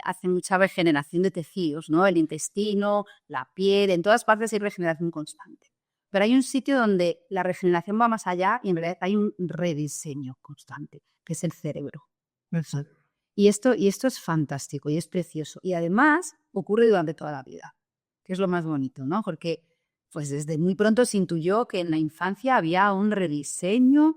Hace mucha regeneración de tejidos, ¿no? El intestino, la piel, en todas partes hay regeneración constante. Pero hay un sitio donde la regeneración va más allá y en realidad hay un rediseño constante, que es el cerebro. Exacto. Y esto es fantástico y es precioso. Y además ocurre durante toda la vida, que es lo más bonito, ¿no? Porque pues desde muy pronto se intuyó que en la infancia había un rediseño.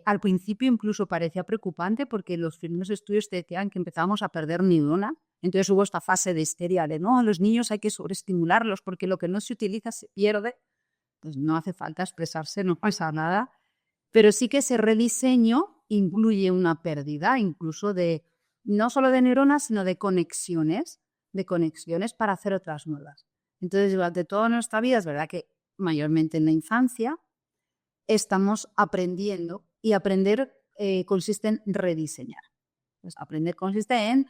Al principio incluso parecía preocupante porque los primeros estudios te decían que empezábamos a perder neurona. Entonces hubo esta fase de histeria de no, a los niños hay que sobreestimularlos porque lo que no se utiliza se pierde. Pues no hace falta expresarse, no pasa nada. Pero sí que ese rediseño incluye una pérdida incluso de no solo de neuronas, sino de conexiones para hacer otras nuevas. Entonces, durante toda nuestra vida, es verdad que mayormente en la infancia, estamos aprendiendo y aprender consiste en rediseñar. Pues aprender consiste en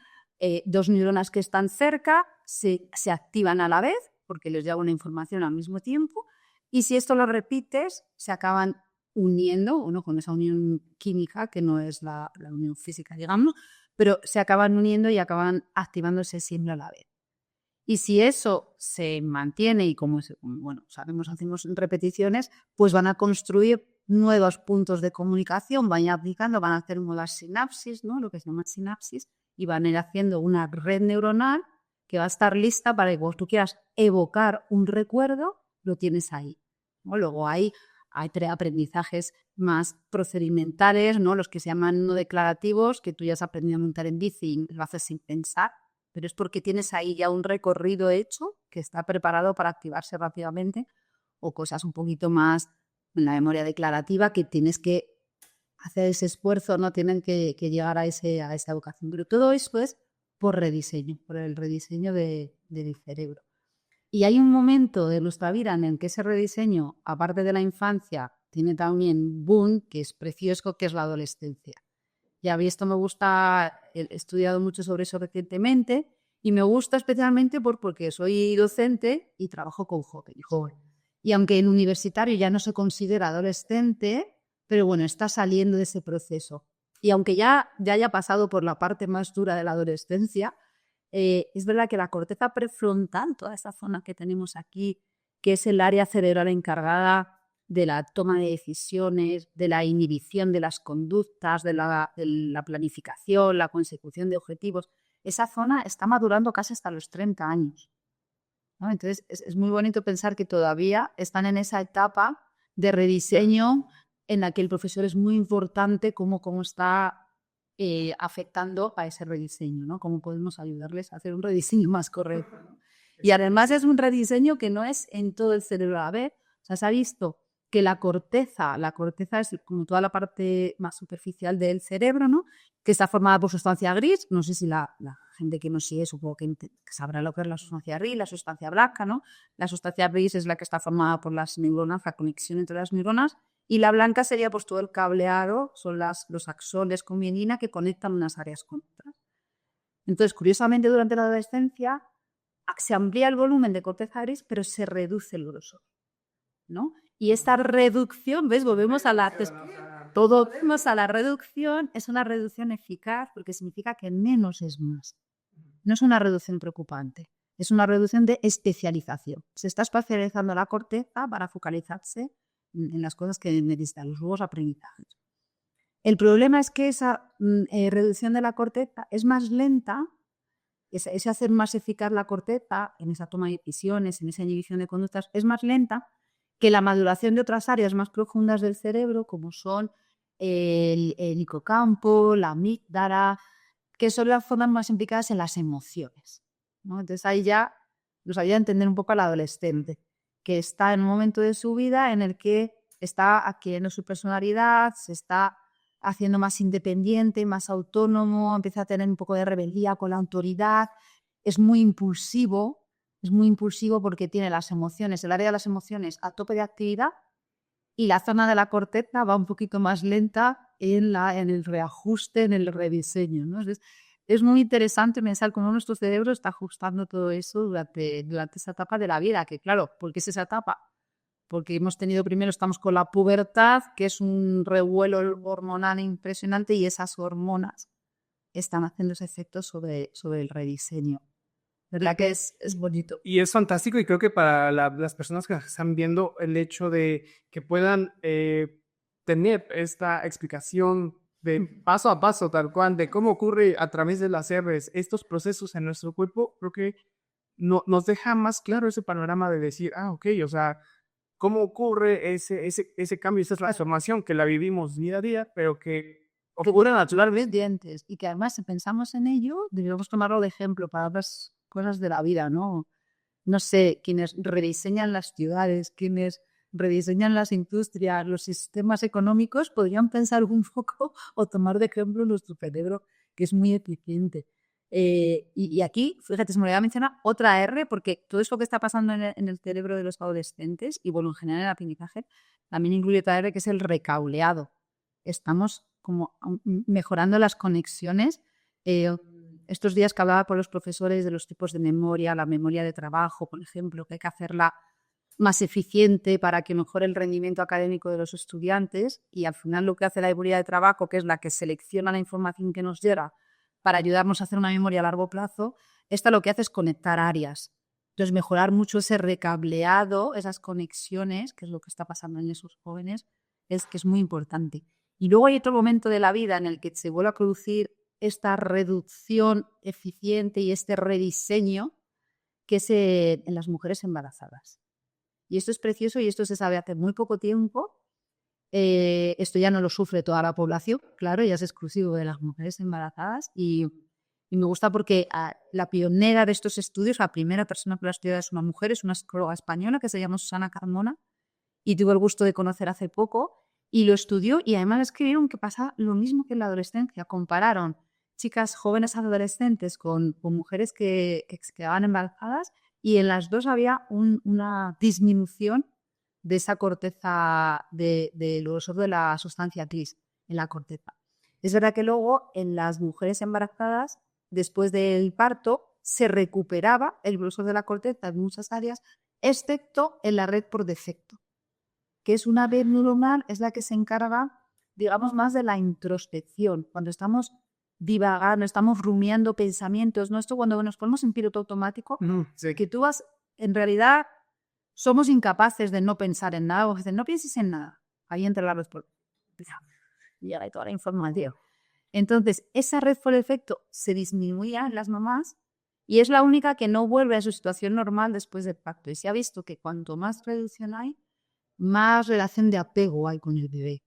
dos neuronas que están cerca, se activan a la vez porque les llega una información al mismo tiempo y si esto lo repites, se acaban uniendo, ¿no? Con esa unión química que no es la unión física, digamos, pero se acaban uniendo y acaban activándose siempre a la vez. Y si eso se mantiene y como bueno, sabemos, hacemos repeticiones, pues van a construir nuevos puntos de comunicación, van a ir aplicando, van a hacer nuevas sinapsis, ¿no? Lo que se llama sinapsis, y van a ir haciendo una red neuronal que va a estar lista para que cuando tú quieras evocar un recuerdo, lo tienes ahí, ¿no? Luego hay aprendizajes más procedimentales, ¿no? Los que se llaman no declarativos, que tú ya has aprendido a montar en bici y lo haces sin pensar, pero es porque tienes ahí ya un recorrido hecho que está preparado para activarse rápidamente, o cosas un poquito más en la memoria declarativa que tienes que hacer ese esfuerzo, no tienen que llegar a esa evocación. Pero todo eso es por rediseño, por el rediseño del cerebro. Y hay un momento de nuestra vida en el que ese rediseño, aparte de la infancia, tiene también boom, que es precioso, que es la adolescencia. Ya vi, esto me gusta, he estudiado mucho sobre eso recientemente y me gusta especialmente porque soy docente y trabajo con jóvenes. Y aunque el universitario ya no se considera adolescente, pero bueno, está saliendo de ese proceso. Y aunque ya haya pasado por la parte más dura de la adolescencia, es verdad que la corteza prefrontal, toda esa zona que tenemos aquí, que es el área cerebral encargada de la toma de decisiones, de la inhibición de las conductas, de la planificación, la consecución de objetivos, esa zona está madurando casi hasta los 30 años, ¿no? Entonces, es muy bonito pensar que todavía están en esa etapa de rediseño en la que el profesor es muy importante cómo está afectando a ese rediseño, ¿no? Cómo podemos ayudarles a hacer un rediseño más correcto, ¿no? Y además es un rediseño que no es en todo el cerebro a la vez. O sea, se ha visto que la corteza es como toda la parte más superficial del cerebro, ¿no? Que está formada por sustancia gris. No sé si la gente que no sigue, supongo que sabrá lo que es la sustancia gris, la sustancia blanca, ¿no? La sustancia gris es la que está formada por las neuronas, la conexión entre las neuronas, y la blanca sería pues todo el cableado, son los axones con mielina que conectan unas áreas con otras. Entonces, curiosamente, durante la adolescencia se amplía el volumen de corteza gris, pero se reduce el grosor, ¿no? Y esta reducción, ¿ves? Volvemos a la reducción, es una reducción eficaz porque significa que menos es más. No es una reducción preocupante. Es una reducción de especialización. Se está especializando la corteza para focalizarse en las cosas que necesitan, los nuevos aprendizajes. El problema es que esa reducción de la corteza es más lenta, ese hacer más eficaz la corteza en esa toma de decisiones, en esa inhibición de conductas, es más lenta que la maduración de otras áreas más profundas del cerebro, como son el hipocampo, la amígdala, que son las zonas más implicadas en las emociones, ¿no? Entonces ahí ya nos ayuda a entender un poco al adolescente, que está en un momento de su vida en el que está adquiriendo su personalidad, se está haciendo más independiente, más autónomo, empieza a tener un poco de rebeldía con la autoridad, es muy impulsivo porque tiene las emociones, el área de las emociones a tope de actividad, y la zona de la corteza va un poquito más lenta en el reajuste, en el rediseño, ¿no? Es muy interesante pensar cómo nuestro cerebro está ajustando todo eso durante esa etapa de la vida, que claro, ¿por qué es esa etapa? Porque estamos con la pubertad, que es un revuelo hormonal impresionante, y esas hormonas están haciendo ese efecto sobre el rediseño. ¿Verdad que es bonito? Y es fantástico, y creo que para las personas que están viendo, el hecho de que puedan tener esta explicación de paso a paso, tal cual, de cómo ocurre a través de las R's estos procesos en nuestro cuerpo, creo que nos deja más claro ese panorama de decir, ok, o sea, cómo ocurre ese cambio, esa transformación que la vivimos día a día, pero que ocurre naturalmente. Dientes, y que además, si pensamos en ello, deberíamos tomarlo de ejemplo para otras cosas de la vida, ¿no? No sé, quienes rediseñan las ciudades, quienes rediseñan las industrias, los sistemas económicos, podrían pensar un poco o tomar de ejemplo nuestro cerebro, que es muy eficiente. Y aquí, fíjate, se me olvidaba mencionar otra R, porque todo eso que está pasando en el cerebro de los adolescentes, y bueno, en general el aprendizaje, también incluye otra R, que es el recauleado. Estamos como mejorando las conexiones. Estos días que hablaba con los profesores de los tipos de memoria, la memoria de trabajo, por ejemplo, que hay que hacerla más eficiente para que mejore el rendimiento académico de los estudiantes, y al final lo que hace la memoria de trabajo, que es la que selecciona la información que nos llega para ayudarnos a hacer una memoria a largo plazo, esta lo que hace es conectar áreas. Entonces, mejorar mucho ese recableado, esas conexiones, que es lo que está pasando en esos jóvenes, es que es muy importante. Y luego hay otro momento de la vida en el que se vuelve a producir esta reducción eficiente y este rediseño, que es en las mujeres embarazadas. Y esto es precioso, y esto se sabe hace muy poco tiempo. Esto ya no lo sufre toda la población, claro, ya es exclusivo de las mujeres embarazadas, y me gusta porque la pionera de estos estudios, la primera persona que lo ha estudiado, es una mujer, es una psicóloga española que se llama Susana Carmona, y tuve el gusto de conocer hace poco, y lo estudió, y además escribieron que pasa lo mismo que en la adolescencia. Compararon chicas jóvenes adolescentes con mujeres que quedaban embarazadas, y en las dos había una disminución de esa corteza, del grosor de la sustancia gris en la corteza. Es verdad que luego en las mujeres embarazadas, después del parto, se recuperaba el grosor de la corteza en muchas áreas, excepto en la red por defecto, que es una red neuronal, es la que se encarga, digamos, más de la introspección, cuando estamos divagando, estamos rumiando pensamientos, ¿no? Esto cuando nos ponemos en piloto automático, Sí. que tú vas, en realidad, somos incapaces de no pensar en nada, o dicen, no pienses en nada, ahí entra la respuesta, llega ahí toda la información. Entonces, esa red por efecto se disminuía en las mamás, y es la única que no vuelve a su situación normal después del parto. Y se ha visto que cuanto más reducción hay, más relación de apego hay con el bebé.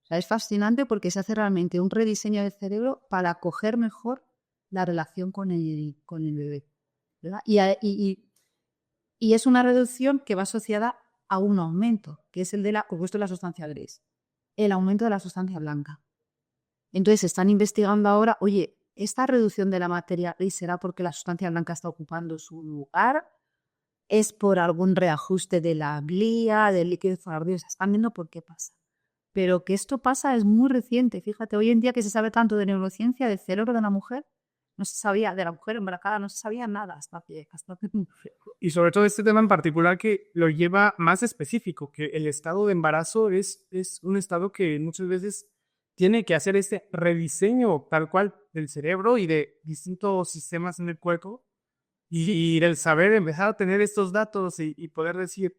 O sea, es fascinante porque se hace realmente un rediseño del cerebro para acoger mejor la relación con el bebé, ¿verdad? Y es una reducción que va asociada a un aumento, que es el de la sustancia gris, el aumento de la sustancia blanca. Entonces, están investigando ahora, oye, ¿esta reducción de la materia gris será porque la sustancia blanca está ocupando su lugar? ¿Es por algún reajuste de la glía, del líquido fibroso? Están viendo por qué pasa. Pero que esto pasa es muy reciente. Fíjate, hoy en día que se sabe tanto de neurociencia, del cerebro de la mujer, no se sabía, de la mujer embarazada, no se sabía nada hasta hace Y sobre todo este tema en particular, que lo lleva más específico, que el estado de embarazo es un estado que muchas veces tiene que hacer este rediseño tal cual del cerebro y de distintos sistemas en el cuerpo, Y el saber empezar a tener estos datos y poder decir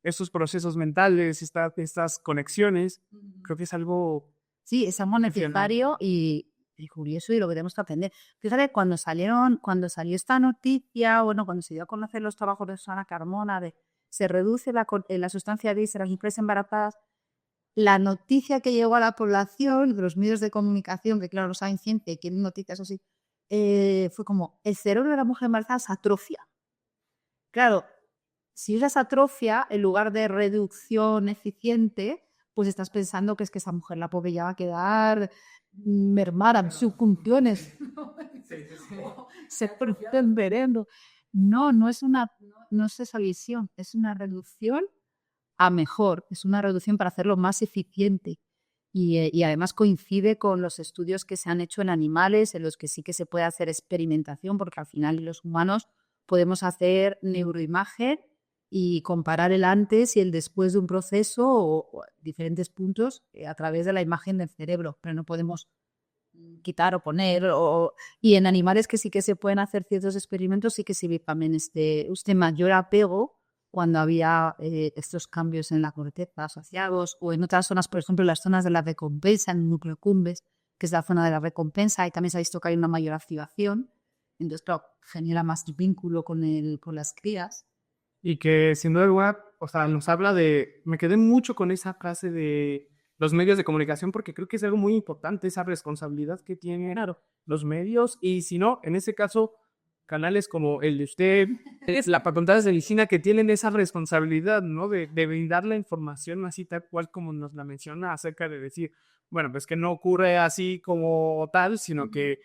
estos procesos mentales, estas conexiones, creo que es algo Sí, es algo necesario y curioso y lo que tenemos que aprender. Fíjate, cuando salió esta noticia, bueno, cuando se dio a conocer los trabajos de Susana Carmona, de se reduce la sustancia gris en las mujeres embarazadas, la noticia que llegó a la población, de los medios de comunicación, que claro, no saben ciencia y quieren noticias así, fue como, el cerebro de la mujer embarazada se atrofia. Claro, si usas atrofia en lugar de reducción eficiente, pues estás pensando que es que esa mujer, la pobre, ya va a quedar mermada en sus funciones. Se producen verendo. No, no es esa visión, es una reducción a mejor, es una reducción para hacerlo más eficiente. Y además coincide con los estudios que se han hecho en animales, en los que sí que se puede hacer experimentación, porque al final los humanos podemos hacer neuroimagen y comparar el antes y el después de un proceso o diferentes puntos a través de la imagen del cerebro, pero no podemos quitar o poner. Y en animales que sí que se pueden hacer ciertos experimentos, sí que se ve también este mayor apego cuando había estos cambios en la corteza asociados, o en otras zonas, por ejemplo, las zonas de la recompensa, en el núcleo cumbres, que es la zona de la recompensa, y también se ha visto que hay una mayor activación. Entonces, claro, genera más vínculo con las crías. y que sin duda alguna, o sea, nos habla de, me quedé mucho con esa frase de los medios de comunicación porque creo que es algo muy importante, esa responsabilidad que tienen los medios y si no, en ese caso, canales como el de usted, es la Facultad de Medicina que tienen esa responsabilidad, ¿no? De brindar la información así tal cual como nos la menciona acerca de decir, bueno, pues que no ocurre así como tal, sino que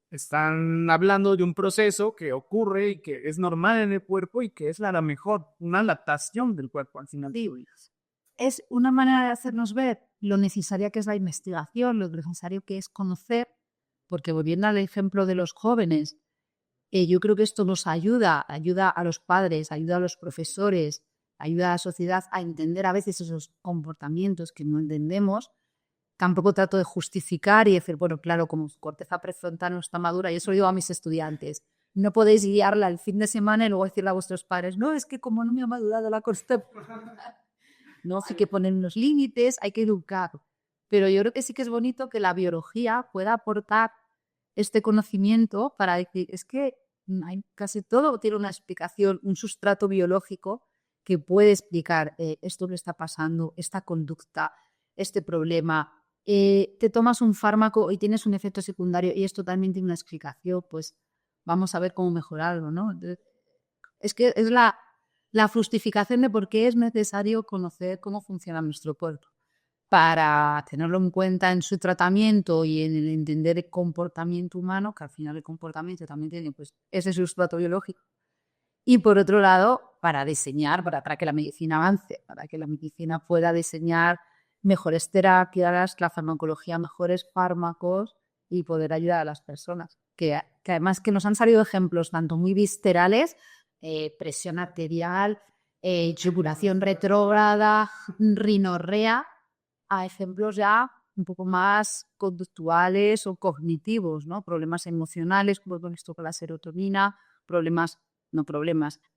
están hablando de un proceso que ocurre y que es normal en el cuerpo y que es la mejor, una adaptación del cuerpo al final. Es una manera de hacernos ver lo necesaria que es la investigación, lo necesario que es conocer, porque volviendo al ejemplo de los jóvenes, yo creo que esto nos ayuda a los padres, ayuda a los profesores, ayuda a la sociedad a entender a veces esos comportamientos que no entendemos. Tampoco trato de justificar y decir, bueno, claro, como su corteza prefrontal no está madura, y eso lo digo a mis estudiantes. No podéis guiarla el fin de semana y luego decirle a vuestros padres, no, es que como no me ha madurado la corteza. No, sí que ponen unos límites, hay que educar. Pero yo creo que sí que es bonito que la biología pueda aportar este conocimiento para decir, es que casi todo tiene una explicación, un sustrato biológico que puede explicar esto que está pasando, esta conducta, este problema. Te tomas un fármaco y tienes un efecto secundario y esto también tiene una explicación, pues vamos a ver cómo mejorarlo, ¿no? Entonces, es que es la justificación de por qué es necesario conocer cómo funciona nuestro cuerpo para tenerlo en cuenta en su tratamiento y en el entender el comportamiento humano, que al final el comportamiento también tiene pues, ese sustrato biológico. Y por otro lado, para diseñar, para que la medicina avance, para que la medicina pueda diseñar mejores terapias, la farmacología, mejores fármacos y poder ayudar a las personas. Que además que nos han salido ejemplos tanto muy viscerales, presión arterial, yugulación retrógrada, rinorrea, a ejemplos ya un poco más conductuales o cognitivos, ¿no? Problemas emocionales, como hemos visto con la serotonina,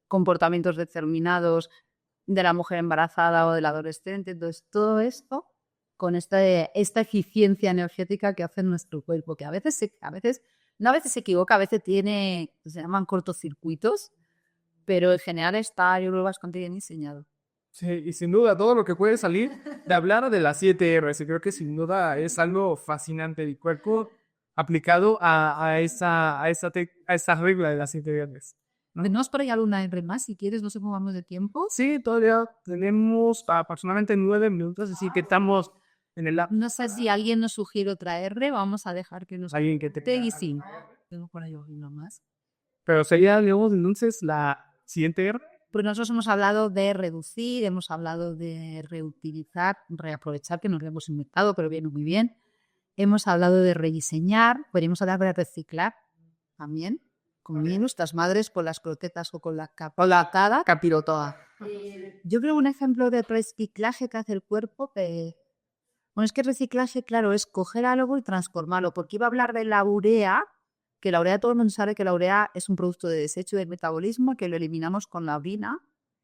comportamientos determinados de la mujer embarazada o del adolescente. Entonces, todo esto con esta eficiencia energética que hace nuestro cuerpo, que a veces se equivoca, a veces se llaman cortocircuitos, pero en general está, yo creo, bastante bien diseñado. Sí, y sin duda todo lo que puede salir de hablar de las 7 R's, y creo que sin duda es algo fascinante del cuerpo aplicado a esa regla de las 7 R's. ¿No? ¿Tenemos por ahí alguna R más? Si quieres, no sé cómo vamos de tiempo. Sí, todavía tenemos aproximadamente 9 minutos, así que estamos en el... No sé si alguien nos sugiere otra R, vamos a dejar que nos... Alguien que te... Y sí, tengo por ahí una más. Pero sería, digamos, entonces la siguiente R. Pues nosotros hemos hablado de reducir, hemos hablado de reutilizar, reaprovechar, que nos lo hemos inventado, pero viene muy bien. Hemos hablado de rediseñar, podríamos hablar de reciclar también, como bien nuestras madres con las croquetas o con la capirotada. Yo creo un ejemplo de reciclaje que hace el cuerpo, bueno, es que reciclaje, claro, es coger algo y transformarlo, porque iba a hablar de la urea, que la urea, todo el mundo sabe que la urea es un producto de desecho del metabolismo, que lo eliminamos con la orina,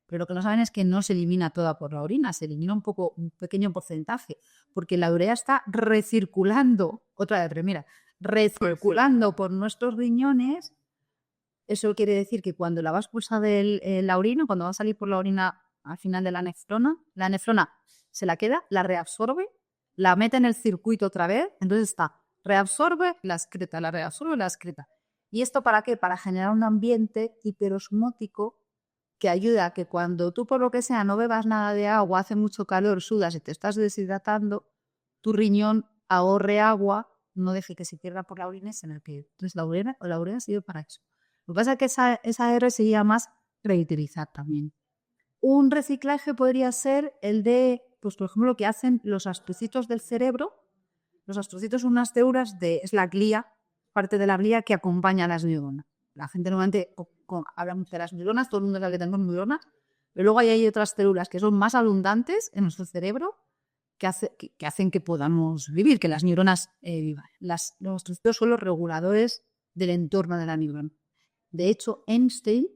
pero lo que no saben es que no se elimina toda por la orina, se elimina un pequeño porcentaje, porque la urea está recirculando, otra vez, mira, recirculando por nuestros riñones. Eso quiere decir que cuando la vas a expulsar la orina, cuando va a salir por la orina al final de la nefrona se la queda, la reabsorbe, la mete en el circuito otra vez, entonces está, reabsorbe, la excreta, la reabsorbe, la excreta. ¿Y esto para qué? Para generar un ambiente hiperosmótico que ayuda a que cuando tú por lo que sea no bebas nada de agua, hace mucho calor, sudas y te estás deshidratando, tu riñón ahorre agua, no deje que se pierda por la orina y se la quede. Entonces la urea sirve para eso. Lo que pasa es que esa R sería más reutilizar también. Un reciclaje podría ser el de, pues por ejemplo, lo que hacen los astrocitos del cerebro. Los astrocitos son unas células es la glía, parte de la glía que acompaña a las neuronas. La gente normalmente habla mucho de las neuronas, todo el mundo sabe que tenemos neuronas, pero luego hay otras células que son más abundantes en nuestro cerebro que hacen que podamos vivir, que las neuronas vivan. Los astrocitos son los reguladores del entorno de la neurona. De hecho, Einstein,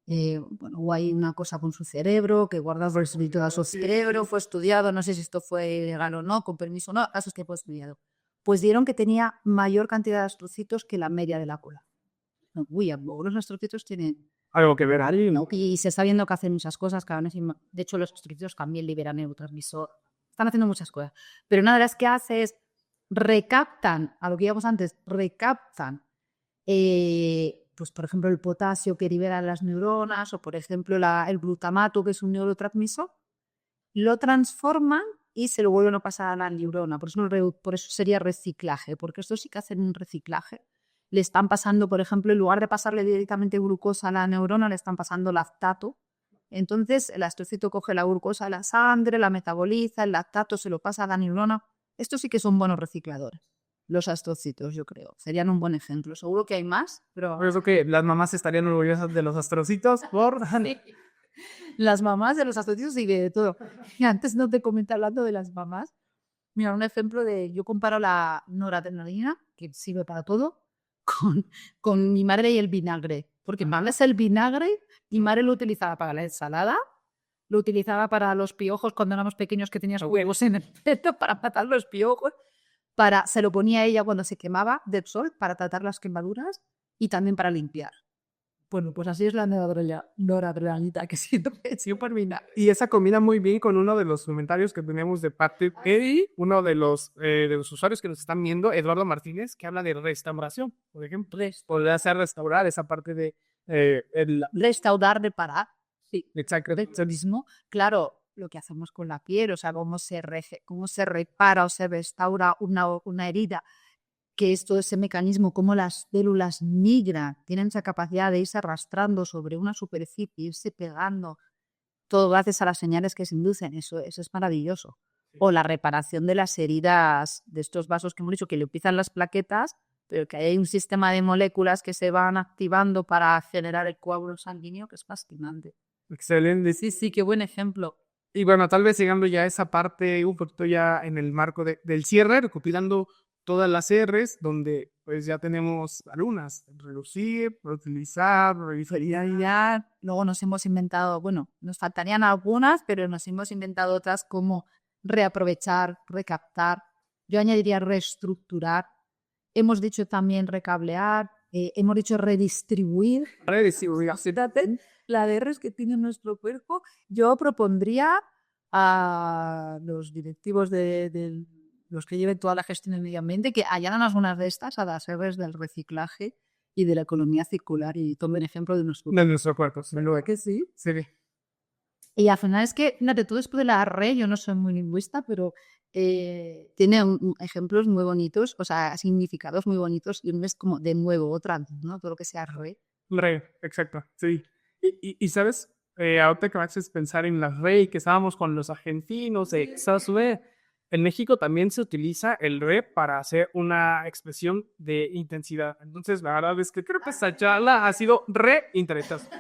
hay una cosa con su cerebro, que guarda el resto de su cerebro, fue estudiado, no sé si esto fue legal o no, con permiso o no, caso es que fue estudiado. Pues dieron que tenía mayor cantidad de astrocitos que la media de la cola. Los astrocitos tienen algo que ver ahí, ¿no? Y se está viendo que hacen muchas cosas, de hecho los astrocitos también liberan neurotransmisor, están haciendo muchas cosas. Pero una de las que hace es recaptan, a lo que íbamos antes, pues por ejemplo el potasio que liberan las neuronas o por ejemplo el glutamato que es un neurotransmisor, lo transforman y se lo vuelven a pasar a la neurona. Por eso sería reciclaje, porque estos sí que hacen un reciclaje. Le están pasando, por ejemplo, en lugar de pasarle directamente glucosa a la neurona, le están pasando lactato. Entonces el astrocito coge la glucosa de la sangre, la metaboliza, el lactato se lo pasa a la neurona. Estos sí que son buenos recicladores. Los astrocitos, yo creo. Serían un buen ejemplo. Seguro que hay más, pero... Por eso que las mamás estarían orgullosas de los astrocitos por... Las mamás de los astrocitos y de todo. Y antes no te comenté hablando de las mamás. Mira, un ejemplo yo comparo la noradrenalina, que sirve para todo, con mi madre y el vinagre. Porque mi madre es el vinagre y mi madre lo utilizaba para la ensalada, lo utilizaba para los piojos cuando éramos pequeños que tenías huevos en el pecho para matar los piojos. Se lo ponía ella cuando se quemaba del sol para tratar las quemaduras y también para limpiar. Bueno, pues así es la noradrenalina, que siento que es súper mina. Y esa combina muy bien con uno de los comentarios que teníamos de parte de uno de los usuarios que nos están viendo, Eduardo Martínez, que habla de restauración, por ejemplo. Podría ser restaurar esa parte de... Restaurar, reparar. Sí. Exacto. Claro, lo que hacemos con la piel, o sea, cómo se repara o se restaura una herida, que es todo ese mecanismo, cómo las células migran, tienen esa capacidad de irse arrastrando sobre una superficie, irse pegando, todo gracias a las señales que se inducen, eso es maravilloso. Sí. O la reparación de las heridas de estos vasos que hemos dicho, que le empiezan las plaquetas, pero que hay un sistema de moléculas que se van activando para generar el coágulo sanguíneo, que es fascinante. Excelente. Sí, qué buen ejemplo. Y bueno, tal vez llegando ya a esa parte, un poquito ya en el marco del cierre, recopilando todas las R's, donde pues ya tenemos algunas, reducir, reutilizar, referir. Luego nos hemos inventado, nos faltarían algunas, pero nos hemos inventado otras como reaprovechar, recaptar. Yo añadiría reestructurar. Hemos dicho también recablear, hemos dicho redistribuir. La de R's que tiene nuestro cuerpo. Yo propondría a los directivos de los que lleven toda la gestión del medio ambiente que añadan algunas de estas a las R's del reciclaje y de la economía circular y tomen ejemplo de nuestro cuerpo. ¿Verdad que sí? Sí. Y al final es que, fíjate, todo después de la R, yo no soy muy lingüista, pero tiene ejemplos muy bonitos, o sea, significados muy bonitos y un mes como de nuevo, otra, ¿no? Todo lo que sea re. Exacto, sí. Y ¿sabes? Ahorita que me haces pensar en las re, que estábamos con los argentinos, en México también se utiliza el re para hacer una expresión de intensidad. Entonces, la verdad es que creo que esta charla ha sido re interesante.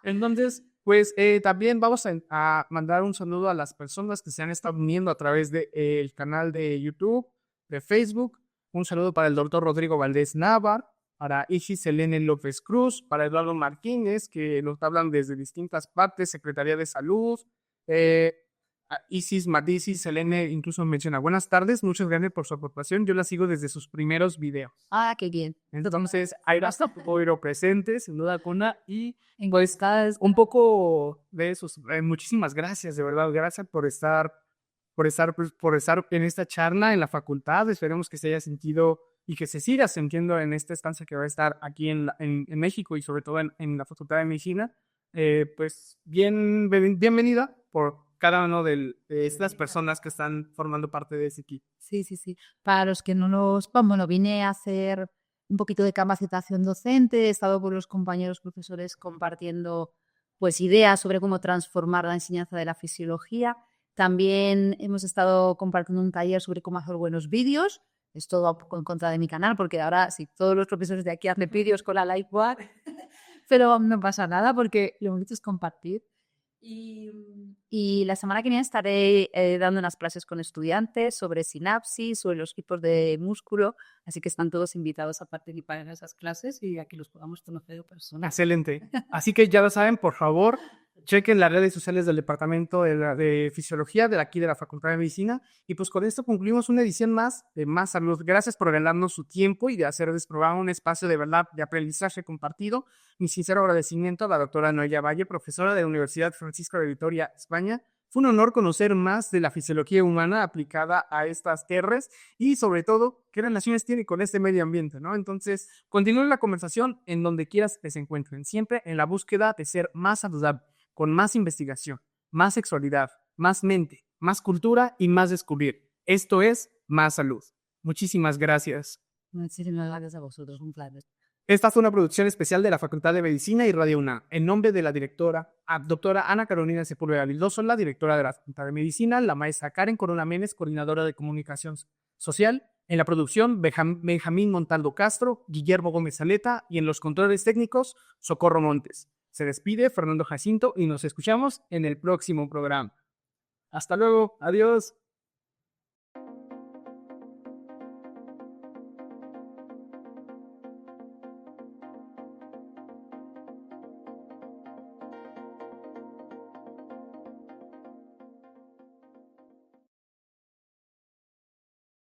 Entonces, pues también vamos a mandar un saludo a las personas que se han estado uniendo a través del canal de YouTube, de Facebook, Un saludo para el doctor Rodrigo Valdés Navar, para Isis Selene López Cruz, para Eduardo Martínez, que nos hablan desde distintas partes, Secretaría de Salud, Isis Matisis Selene incluso menciona, buenas tardes, muchas gracias por su aportación, yo la sigo desde sus primeros videos. Ah, qué bien. Entonces, hay apoyo presente, sin duda alguna, y Pues un poco de esos. Muchísimas gracias, de verdad, gracias por estar en esta charla en la facultad. Esperemos que se haya sentido y que se siga sintiendo en esta estancia que va a estar aquí en México y sobre todo en la Facultad de Medicina. Pues bienvenida por cada una de estas personas que están formando parte de ese equipo. sí, sí, sí. Para los que no los... Bueno, vine a hacer un poquito de capacitación docente, he estado con los compañeros profesores compartiendo pues ideas sobre cómo transformar la enseñanza de la fisiología. También hemos estado compartiendo un taller sobre cómo hacer buenos vídeos. Es todo un poco en contra de mi canal, porque ahora sí, todos los profesores de aquí hacen vídeos con la Livebook, pero no pasa nada porque lo bonito es compartir. Y la semana que viene estaré dando unas clases con estudiantes sobre sinapsis, sobre los tipos de músculo, así que están todos invitados a participar en esas clases y a que los podamos conocer de persona. Excelente. Así que ya lo saben, por favor, chequen las redes sociales del Departamento de Fisiología de aquí de la Facultad de Medicina. Y pues con esto concluimos una edición más de Más Salud. Gracias por regalarnos su tiempo y de hacer de este programa un espacio de verdad de aprendizaje compartido. Mi sincero agradecimiento a la doctora Noelia Valle, profesora de la Universidad Francisco de Vitoria, España. Fue un honor conocer más de la fisiología humana aplicada a estas tierras y sobre todo qué relaciones tiene con este medio ambiente, ¿no? Entonces, continúen la conversación en donde quieras que se encuentren, siempre en la búsqueda de ser más saludable, con más investigación, más sexualidad, más mente, más cultura y más descubrir. Esto es Más Salud. Muchísimas gracias. Muchísimas gracias a vosotros, un placer. Esta fue una producción especial de la Facultad de Medicina y Radio UNAM, en nombre de la doctora Ana Carolina Sepúlveda Vildoso, la directora de la Facultad de Medicina, la maestra Karen Corona Méndez, coordinadora de comunicación social, en la producción Benjamín Montaldo Castro, Guillermo Gómez Aleta y en los controles técnicos Socorro Montes. Se despide Fernando Jacinto y nos escuchamos en el próximo programa. Hasta luego, adiós.